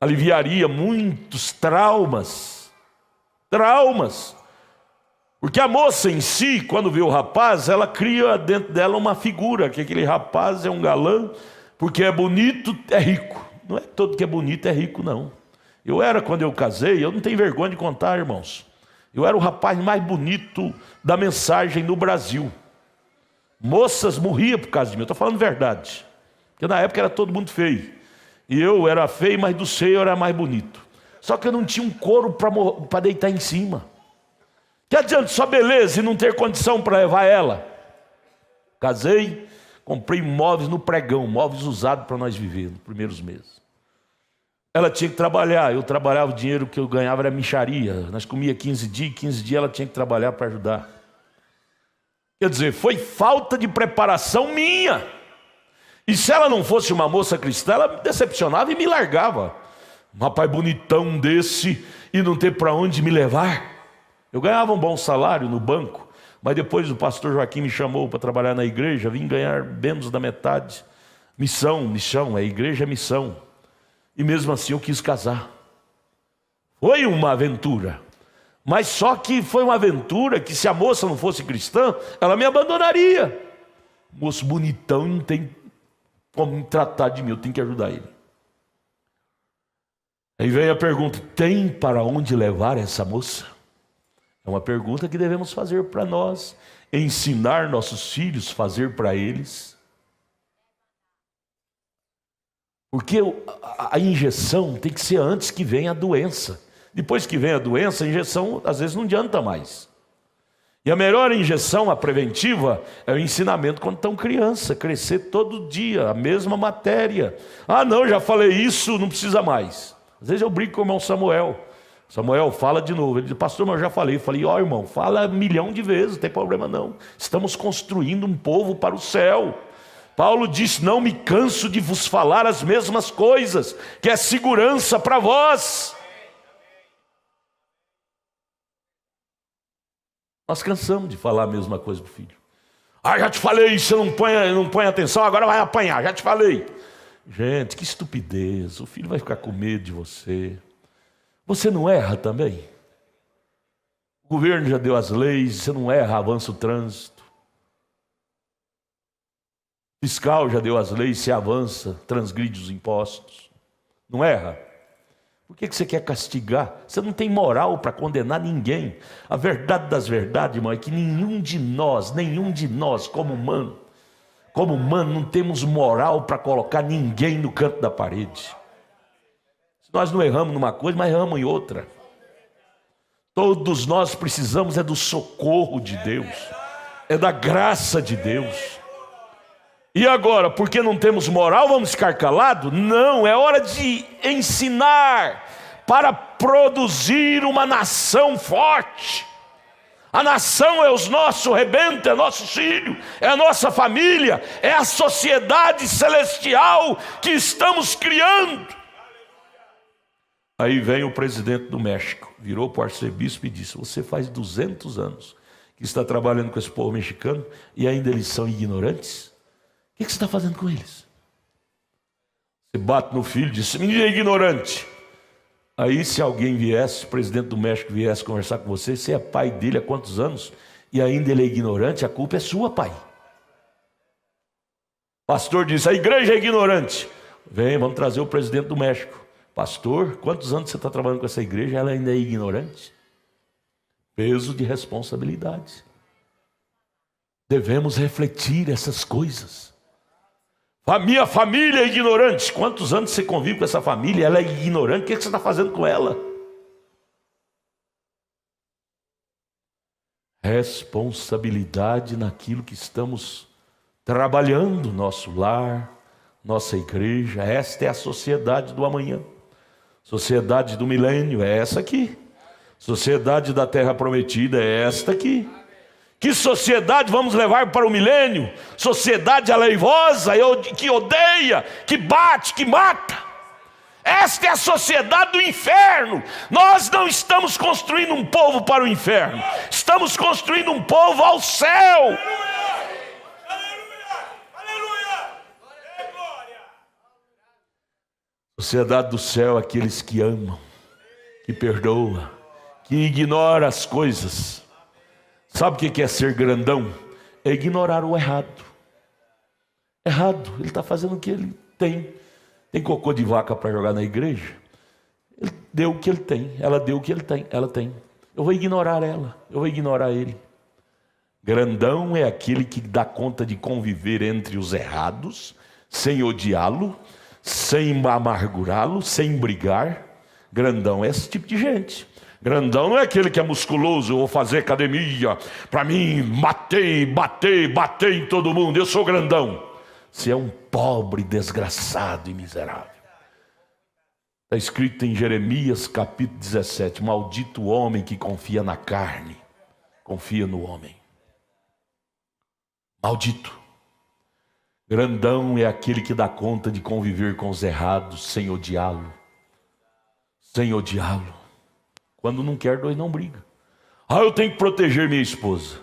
aliviaria muitos traumas, porque a moça em si, quando vê o rapaz, ela cria dentro dela uma figura, que aquele rapaz é um galã, porque é bonito, é rico. Não é todo que é bonito é rico, não. Quando eu casei, eu não tenho vergonha de contar, irmãos. Eu era o rapaz mais bonito da mensagem no Brasil. Moças morriam por causa de mim, eu estou falando verdade. Porque na época era todo mundo feio. E eu era feio, mas do seio eu era mais bonito. Só que eu não tinha um couro para deitar em cima. Que adianta só beleza e não ter condição para levar ela? Casei, comprei móveis no pregão, móveis usados para nós viver nos primeiros meses. Ela tinha que trabalhar, eu trabalhava, o dinheiro que eu ganhava era mixaria. Nós comia 15 dias ela tinha que trabalhar para ajudar. Quer dizer, foi falta de preparação minha. E se ela não fosse uma moça cristã, ela me decepcionava e me largava. Um rapaz bonitão desse e não ter para onde me levar. Eu ganhava um bom salário no banco, mas depois o pastor Joaquim me chamou para trabalhar na igreja, vim ganhar menos da metade. Missão, a igreja é missão. E mesmo assim eu quis casar. Foi uma aventura. Mas só que foi uma aventura que se a moça não fosse cristã, ela me abandonaria. Moço bonitão não tem como tratar de mim, eu tenho que ajudar ele. Aí vem a pergunta, tem para onde levar essa moça? É uma pergunta que devemos fazer para nós. Ensinar nossos filhos, fazer para eles. Porque a injeção tem que ser antes que venha a doença. Depois que vem a doença, a injeção às vezes não adianta mais. E a melhor injeção, a preventiva, é o ensinamento quando estão criança, crescer todo dia, a mesma matéria. Ah não, já falei isso, não precisa mais. Às vezes eu brinco com o irmão Samuel. Samuel, fala de novo. Ele diz, pastor, mas eu já falei. Eu falei, ó irmão, fala 1.000.000 de vezes, não tem problema não. Estamos construindo um povo para o céu. Paulo disse, não me canso de vos falar as mesmas coisas, que é segurança para vós. Nós cansamos de falar a mesma coisa para o filho. Ah, já te falei, você não põe atenção, agora vai apanhar, já te falei. Gente, que estupidez, o filho vai ficar com medo de você. Você não erra também? O governo já deu as leis, você não erra, avança o trânsito. O fiscal já deu as leis, você avança, transgride os impostos. Não erra? Por que você quer castigar? Você não tem moral para condenar ninguém. A verdade das verdades, irmão, é que nenhum de nós, como humano, não temos moral para colocar ninguém no canto da parede. Nós não erramos numa coisa, mas erramos em outra. Todos nós precisamos do socorro de Deus, da graça de Deus. E agora, porque não temos moral, vamos ficar calados? Não, é hora de ensinar para produzir uma nação forte. A nação é os nossos rebentos, é nossos filhos, é a nossa família, é a sociedade celestial que estamos criando. Aí vem o presidente do México, virou para o arcebispo e disse: você faz 200 anos que está trabalhando com esse povo mexicano e ainda eles são ignorantes? O que você está fazendo com eles? Você bate no filho e diz: menino é ignorante. Aí se alguém viesse, o presidente do México viesse conversar com você, você é pai dele há quantos anos e ainda ele é ignorante, a culpa é sua, pai. Pastor disse: a igreja é ignorante. Vem, vamos trazer o presidente do México. Pastor, quantos anos você está trabalhando com essa igreja? Ela ainda é ignorante? Peso de responsabilidade. Devemos refletir essas coisas. A minha família é ignorante. Quantos anos você convive com essa família? Ela é ignorante. O que você está fazendo com ela? Responsabilidade naquilo que estamos trabalhando, nosso lar, nossa igreja. Esta é a sociedade do amanhã. Sociedade do milênio é essa aqui. Sociedade da terra prometida é esta aqui. Que sociedade vamos levar para o milênio? Sociedade aleivosa, que odeia, que bate, que mata. Esta é a sociedade do inferno. Nós não estamos construindo um povo para o inferno, estamos construindo um povo ao céu. Sociedade do céu, aqueles que amam, que perdoam, que ignoram as coisas. Sabe o que é ser grandão? É ignorar o errado. Errado, ele está fazendo o que ele tem. Tem cocô de vaca para jogar na igreja? Ele deu o que ele tem, ela deu o que ela tem. Eu vou ignorar ela, eu vou ignorar ele. Grandão é aquele que dá conta de conviver entre os errados, sem odiá-lo, sem amargurá-lo, sem brigar. Grandão é esse tipo de gente. Grandão não é aquele que é musculoso, ou fazer academia, para mim, bater em todo mundo, eu sou grandão. Você é um pobre, desgraçado e miserável. Está escrito em Jeremias capítulo 17, maldito o homem que confia na carne, confia no homem. Maldito. Grandão é aquele que dá conta de conviver com os errados, sem odiá-lo. Sem odiá-lo. Quando não quer, dois não briga. Eu tenho que proteger minha esposa.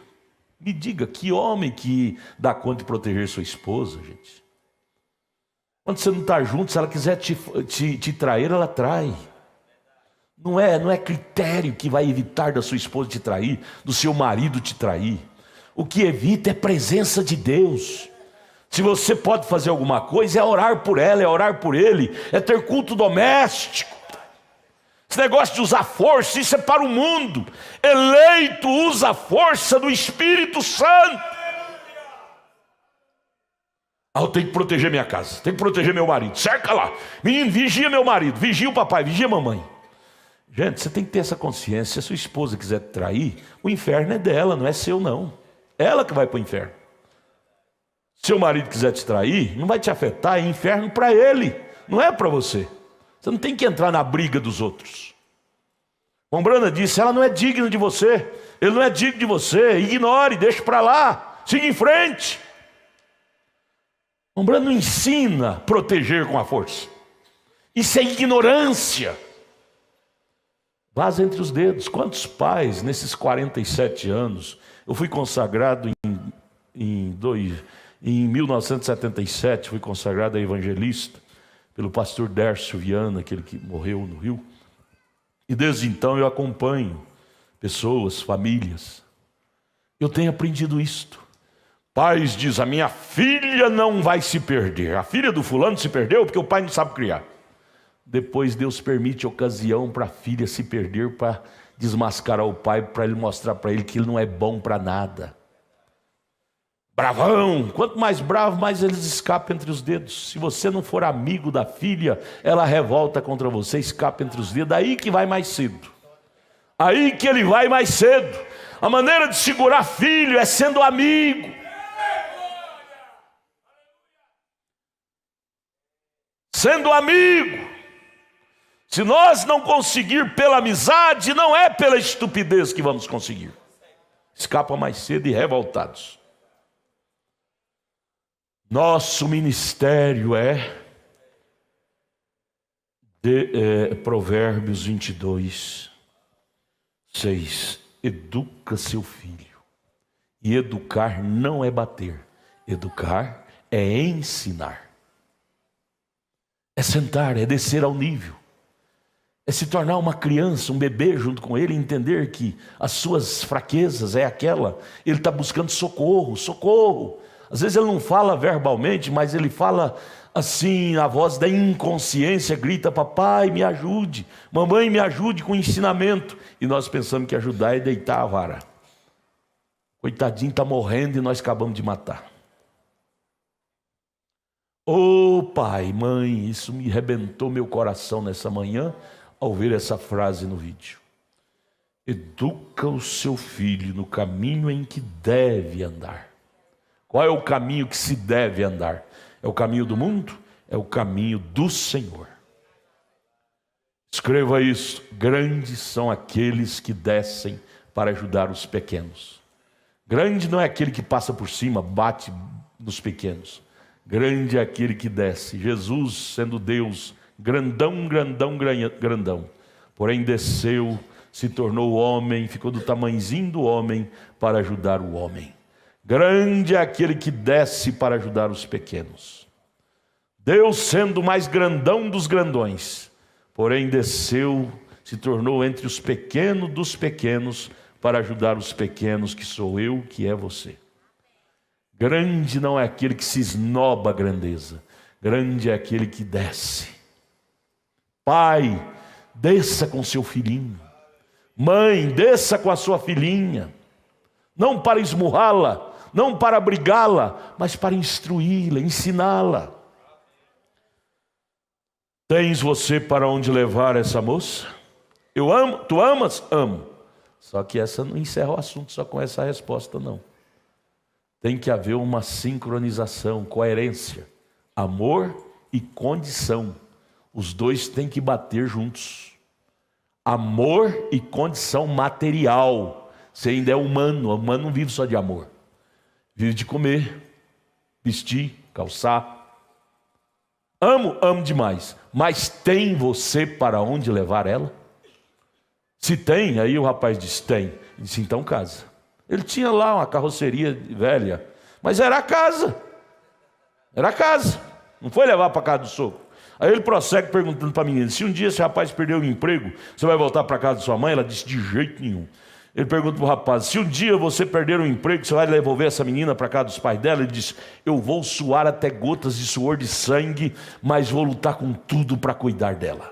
Me diga, que homem que dá conta de proteger sua esposa, gente? Quando você não está junto, se ela quiser te trair, ela trai. Não é critério que vai evitar da sua esposa te trair, do seu marido te trair. O que evita é presença de Deus. Se você pode fazer alguma coisa, é orar por ela, é orar por ele, é ter culto doméstico. Esse negócio de usar força, isso é para o mundo. Eleito usa a força do Espírito Santo. Eu tenho que proteger minha casa, tenho que proteger meu marido. Cerca lá, menino, vigia meu marido, vigia o papai, vigia a mamãe. Gente, você tem que ter essa consciência. Se a sua esposa quiser te trair, o inferno é dela, não é seu não. Ela que vai para o inferno. Se seu marido quiser te trair, não vai te afetar, é inferno para ele, não é para você. Você não tem que entrar na briga dos outros. Mombrana disse: ela não é digna de você, ele não é digno de você, ignore, deixe para lá, siga em frente. Mombrana não ensina a proteger com a força. Isso é ignorância. Vaza entre os dedos. Quantos pais nesses 47 anos, eu fui consagrado em 1977, fui consagrado a evangelista pelo pastor Dércio Viana, aquele que morreu no Rio. E desde então eu acompanho pessoas, famílias. Eu tenho aprendido isto. Pais dizem: a minha filha não vai se perder. A filha do fulano se perdeu porque o pai não sabe criar. Depois Deus permite ocasião para a filha se perder, para desmascarar o pai, para ele mostrar para ele que ele não é bom para nada. Bravão, quanto mais bravo, mais eles escapam entre os dedos. Se você não for amigo da filha, ela revolta contra você, escapa entre os dedos. Aí que vai mais cedo. Aí que ele vai mais cedo. A maneira de segurar filho é sendo amigo. Sendo amigo. Se nós não conseguir pela amizade, não é pela estupidez que vamos conseguir. Escapa mais cedo e revoltados. Nosso ministério é Provérbios 22, 6. Educa seu filho. E educar não é bater. Educar é ensinar. É sentar, é descer ao nível. É se tornar uma criança, um bebê junto com ele, e entender que as suas fraquezas é aquela. Ele está buscando socorro, socorro. Às vezes ele não fala verbalmente, mas ele fala assim, a voz da inconsciência, grita: papai, me ajude, mamãe, me ajude com ensinamento. E nós pensamos que ajudar é deitar a vara. Coitadinho, está morrendo e nós acabamos de matar. Ô pai, mãe, isso me arrebentou meu coração nessa manhã ao ver essa frase no vídeo. Educa o seu filho no caminho em que deve andar. Qual é o caminho que se deve andar? É o caminho do mundo? É o caminho do Senhor. Escreva isso: grandes são aqueles que descem para ajudar os pequenos. Grande não é aquele que passa por cima, bate nos pequenos. Grande é aquele que desce. Jesus, sendo Deus, grandão, grandão, grandão, porém desceu, se tornou homem, ficou do tamanhozinho do homem para ajudar o homem. Grande é aquele que desce para ajudar os pequenos. Deus, sendo o mais grandão dos grandões, porém desceu, se tornou entre os pequenos dos pequenos para ajudar os pequenos, que sou eu, que é você. Grande não é aquele que se esnoba a grandeza. Grande é aquele que desce. Pai, desça com seu filhinho. Mãe, desça com a sua filhinha. Não para esmurrá-la, não para brigá-la, mas para instruí-la, ensiná-la. Tens você para onde levar essa moça? Eu amo. Tu amas? Amo. Só que essa não encerra o assunto só com essa resposta, não. Tem que haver uma sincronização, coerência. Amor e condição. Os dois têm que bater juntos. Amor e condição material. Você ainda é humano. O humano não vive só de amor. Vive de comer, vestir, calçar. Amo demais. Mas tem você para onde levar ela? Se tem, aí o rapaz disse: tem. Ele disse: então casa. Ele tinha lá uma carroceria velha, mas era a casa. Era a casa. Não foi levar para casa do sogro. Aí ele prossegue perguntando para a menina: se um dia esse rapaz perdeu o emprego, você vai voltar para casa de sua mãe? Ela disse: de jeito nenhum. Ele pergunta para o rapaz: se um dia você perder o emprego, você vai devolver essa menina para casa dos pais dela? Ele diz: eu vou suar até gotas de suor de sangue, mas vou lutar com tudo para cuidar dela.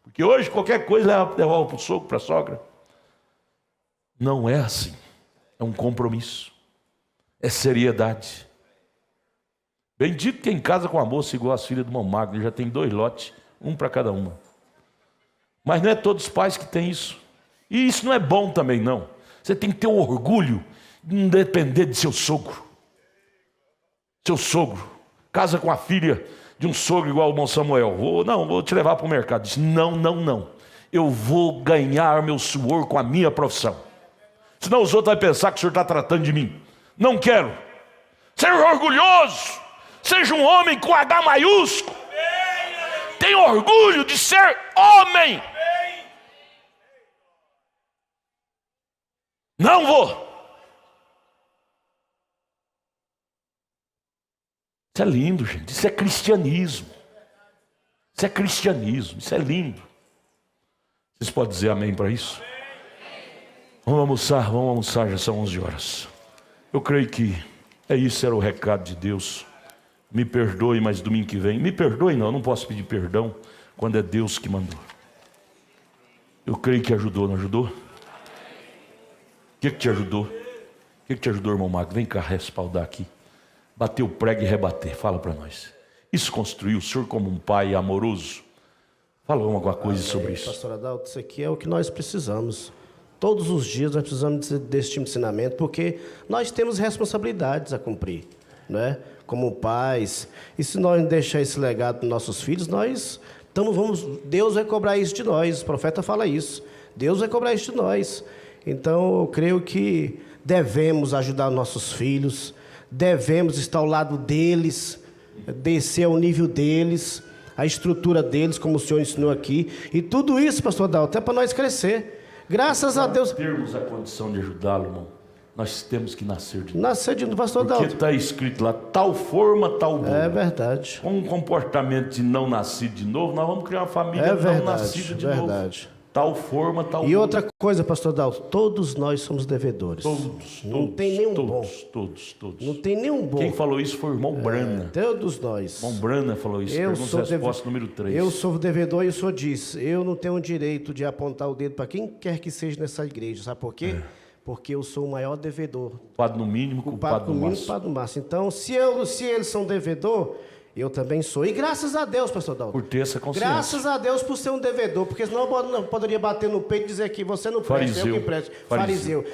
Porque hoje qualquer coisa leva para o sogro, para a sogra. Não é assim. É um compromisso. É seriedade. Bendito quem casa com a moça igual as filhas do irmão Magno. Já tem 2 lotes, um para cada uma. Mas não é todos os pais que têm isso. E isso não é bom também, não. Você tem que ter o orgulho de não depender de seu sogro. Seu sogro casa com a filha de um sogro igual o irmão Samuel. Vou te levar para o mercado. Diz: não. Eu vou ganhar meu suor com a minha profissão. Senão os outros vão pensar que o senhor está tratando de mim. Não quero. Seja orgulhoso. Seja um homem com H maiúsculo. Tenha orgulho de ser homem. Não vou. Isso é lindo, gente. Isso é cristianismo. Isso é cristianismo. Isso é lindo. Vocês podem dizer amém para isso? Vamos almoçar, já são 11 horas. Eu creio que isso era o recado de Deus. Me perdoe, mas domingo que vem. Me perdoe não, eu não posso pedir perdão quando é Deus que mandou. Eu creio que ajudou, não ajudou? O que te ajudou? O que te ajudou, irmão Magno? Vem cá respaldar aqui. Bater o prego e rebater, fala para nós. Isso construiu o senhor como um pai amoroso? Fala alguma coisa sobre isso. Pastor Adalto, isso aqui é o que nós precisamos. Todos os dias nós precisamos desse tipo de ensinamento, porque nós temos responsabilidades a cumprir, né? Como pais. E se nós deixar esse legado para nossos filhos, Deus vai cobrar isso de nós. O profeta fala isso. Deus vai cobrar isso de nós. Então, eu creio que devemos ajudar nossos filhos, devemos estar ao lado deles, descer ao nível deles, a estrutura deles, como o senhor ensinou aqui. E tudo isso, pastor Adalto, é para nós crescer. Graças a Deus. Para termos a condição de ajudá-lo, irmão, nós temos que nascer de novo. Nascer de novo, pastor Adalto. Porque está escrito lá, tal forma, tal bom. É verdade. Com um comportamento de não nascido de novo, nós vamos criar uma família não nascida de novo. Tal forma, tal E bom. outra coisa, pastor Adalto, todos nós somos devedores. Não tem nenhum bom. Todos. Não tem nenhum bom. Quem falou isso foi o irmão Brana. Todos nós. Irmão Brana falou isso. Pergunta e resposta número 3. Eu sou devedor e o senhor diz, eu não tenho o direito de apontar o dedo para quem quer que seja nessa igreja. Sabe por quê? Porque eu sou o maior devedor. Culpado no mínimo, culpado no máximo. Culpado no máximo. Então, se eles são devedor, eu também sou. E graças a Deus, pastor Dalton. Por ter essa consciência. Graças a Deus por ser um devedor, porque senão eu não poderia bater no peito e dizer que você não presta, eu que presto. Fariseu.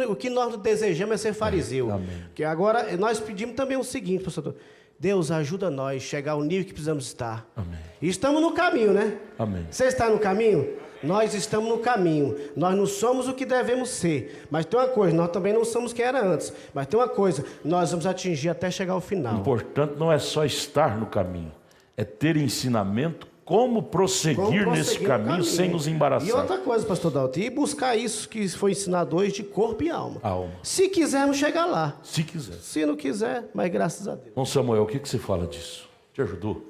O que nós desejamos é ser fariseu. Amém. Que agora nós pedimos também o seguinte, pastor. Deus ajuda nós a chegar ao nível que precisamos estar. Amém. E estamos no caminho, né? Amém. Você está no caminho? Nós estamos no caminho. Nós não somos o que devemos ser. Mas tem uma coisa, nós também não somos quem era antes. Mas tem uma coisa, nós vamos atingir até chegar ao final. O importante não é só estar no caminho, é ter ensinamento como prosseguir nesse caminho sem nos embaraçar. E outra coisa, pastor Dalton, e buscar isso que foi ensinado hoje de corpo e alma. Se quisermos chegar lá. Se quiser. Se não quiser, mas graças a Deus. Bom, Samuel, o que você fala disso? Te ajudou?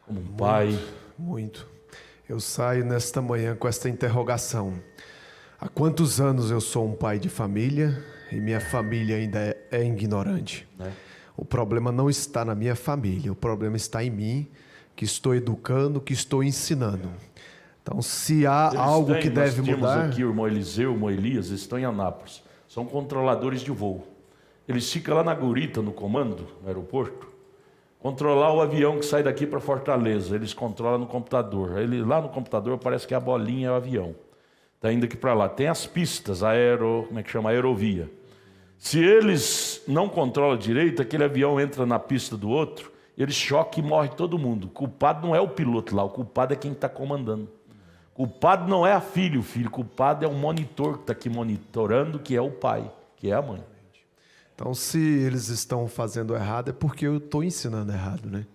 Como um pai? Muito. Eu saio nesta manhã com esta interrogação. Há quantos anos eu sou um pai de família e minha família ainda é ignorante? O problema não está na minha família, o problema está em mim, que estou educando, que estou ensinando. Então, se há algo que deve mudar... Nós aqui o irmão Eliseu, o irmão Elias, eles estão em Anápolis. São controladores de voo. Eles ficam lá na Gurita, no comando, no aeroporto. Controlar o avião que sai daqui para Fortaleza, eles controlam no computador. Lá no computador parece que a bolinha é o avião. Está indo aqui para lá. Tem as pistas, aerovia. Se eles não controlam direito, aquele avião entra na pista do outro, ele choca e morre todo mundo. O culpado não é o piloto lá, o culpado é quem está comandando. O culpado não é a filha, o filho. O culpado é o monitor que está aqui monitorando, que é o pai, que é a mãe. Então, se eles estão fazendo errado, é porque eu estou ensinando errado, né?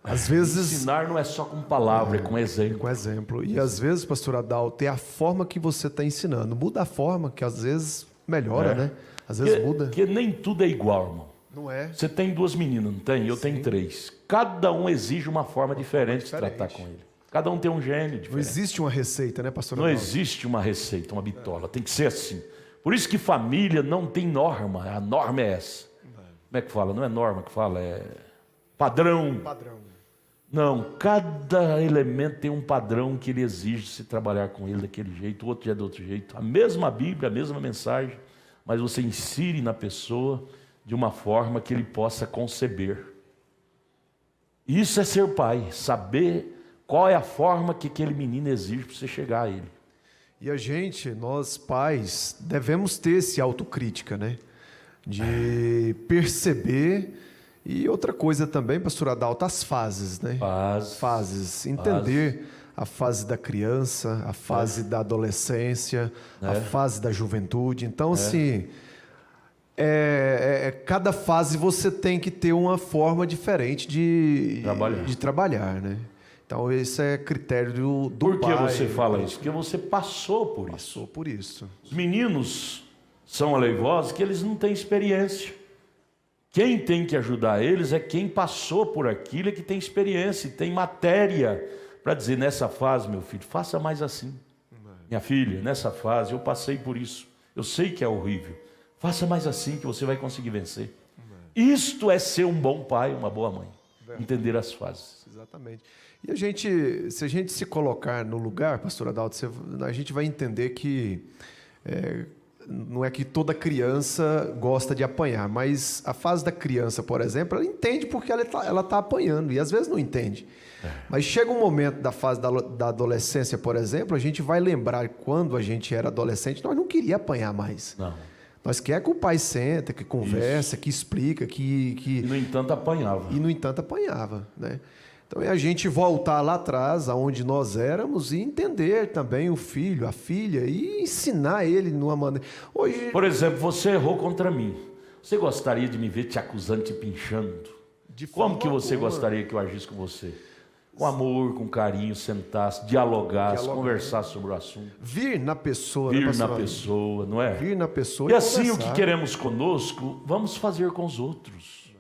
Às vezes... Ensinar não é só com palavra, é com exemplo. Com exemplo. E às vezes, pastor Adalto, é a forma que você está ensinando. Muda a forma, que às vezes melhora, né? Às vezes muda. Porque nem tudo é igual, irmão. Não é? Você tem 2 meninas, não tem? Eu tenho 3. Cada um exige uma forma diferente de tratar com ele. Cada um tem um gênio diferente. Não existe uma receita, né, pastor Adalto? Não existe uma receita, uma bitola. Tem que ser assim. Por isso que família não tem norma, a norma é essa. Como é que fala? Não é norma que fala, é padrão. Não, cada elemento tem um padrão que ele exige se trabalhar com ele daquele jeito, o outro é de outro jeito. A mesma Bíblia, a mesma mensagem, mas você insere na pessoa de uma forma que ele possa conceber. Isso é ser pai, saber qual é a forma que aquele menino exige para você chegar a ele. E nós pais, devemos ter esse autocrítica, né? De perceber. E outra coisa também, pastor Adalto, as fases, né? Fases. Entender a fase da criança, a fase da adolescência, a fase da juventude. Então, assim, cada fase você tem que ter uma forma diferente de trabalhar, né? Então, esse é critério do pai. Por que você fala isso? Porque você passou por isso. Passou por isso. Os meninos são aleivosos que eles não têm experiência. Quem tem que ajudar eles é quem passou por aquilo, é que tem experiência, tem matéria para dizer, nessa fase, meu filho, faça mais assim. Minha filha, nessa fase eu passei por isso. Eu sei que é horrível. Faça mais assim que você vai conseguir vencer. Isto é ser um bom pai, uma boa mãe. Entender as fases. Exatamente. E se a gente se colocar no lugar, pastor Adalto, a gente vai entender que não é que toda criança gosta de apanhar, mas a fase da criança, por exemplo, ela entende porque ela está apanhando, e às vezes não entende. Mas chega um momento da fase da adolescência, por exemplo, a gente vai lembrar quando a gente era adolescente, nós não queríamos apanhar mais. Não. Nós queremos que o pai senta, que conversa, que explica, que... E, no entanto, apanhava. E, no entanto, apanhava, né? Então, é a gente voltar lá atrás, aonde nós éramos, e entender também o filho, a filha, e ensinar ele numa maneira... Hoje... Por exemplo, você errou contra mim. Você gostaria de me ver te acusando, te pinchando? Como que você gostaria que eu agisse com você? Com amor, com carinho, sentasse, dialogasse, conversasse sobre o assunto. Vir na pessoa. Vir na pessoa, não é? Vir na pessoa e assim conversar. O que queremos conosco, vamos fazer com os outros.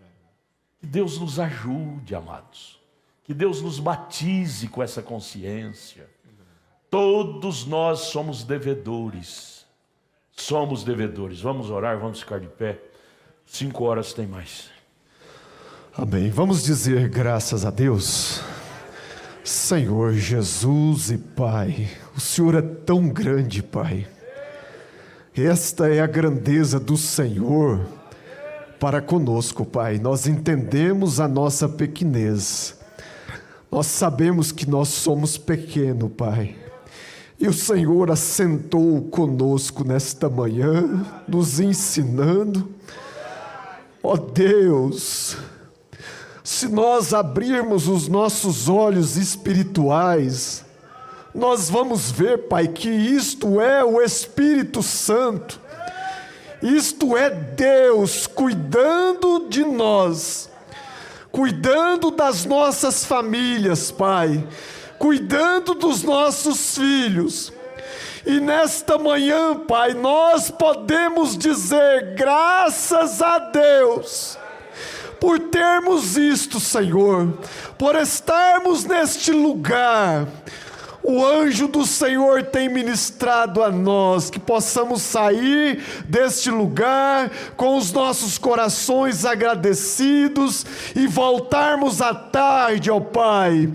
Que Deus nos ajude, amados. Que Deus nos batize com essa consciência. Todos nós somos devedores. Somos devedores. Vamos orar, vamos ficar de pé. 5 horas tem mais. Amém. Vamos dizer graças a Deus. Senhor Jesus e Pai, o Senhor é tão grande, Pai. Esta é a grandeza do Senhor para conosco, Pai. Nós entendemos a nossa pequenez. Nós sabemos que nós somos pequenos, Pai. E o Senhor assentou conosco nesta manhã, nos ensinando. Ó Deus, se nós abrirmos os nossos olhos espirituais, nós vamos ver, Pai, que isto é o Espírito Santo. Isto é Deus cuidando de nós, cuidando das nossas famílias, Pai, cuidando dos nossos filhos. E nesta manhã, Pai, nós podemos dizer graças a Deus por termos isto, Senhor, por estarmos neste lugar. O anjo do Senhor tem ministrado a nós, que possamos sair deste lugar com os nossos corações agradecidos e voltarmos à tarde, ó Pai.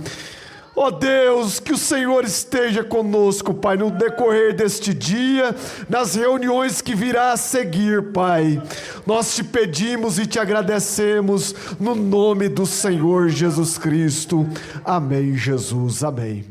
Ó Deus, que o Senhor esteja conosco, Pai, no decorrer deste dia, nas reuniões que virá a seguir, Pai. Nós te pedimos e te agradecemos no nome do Senhor Jesus Cristo. Amém, Jesus. Amém.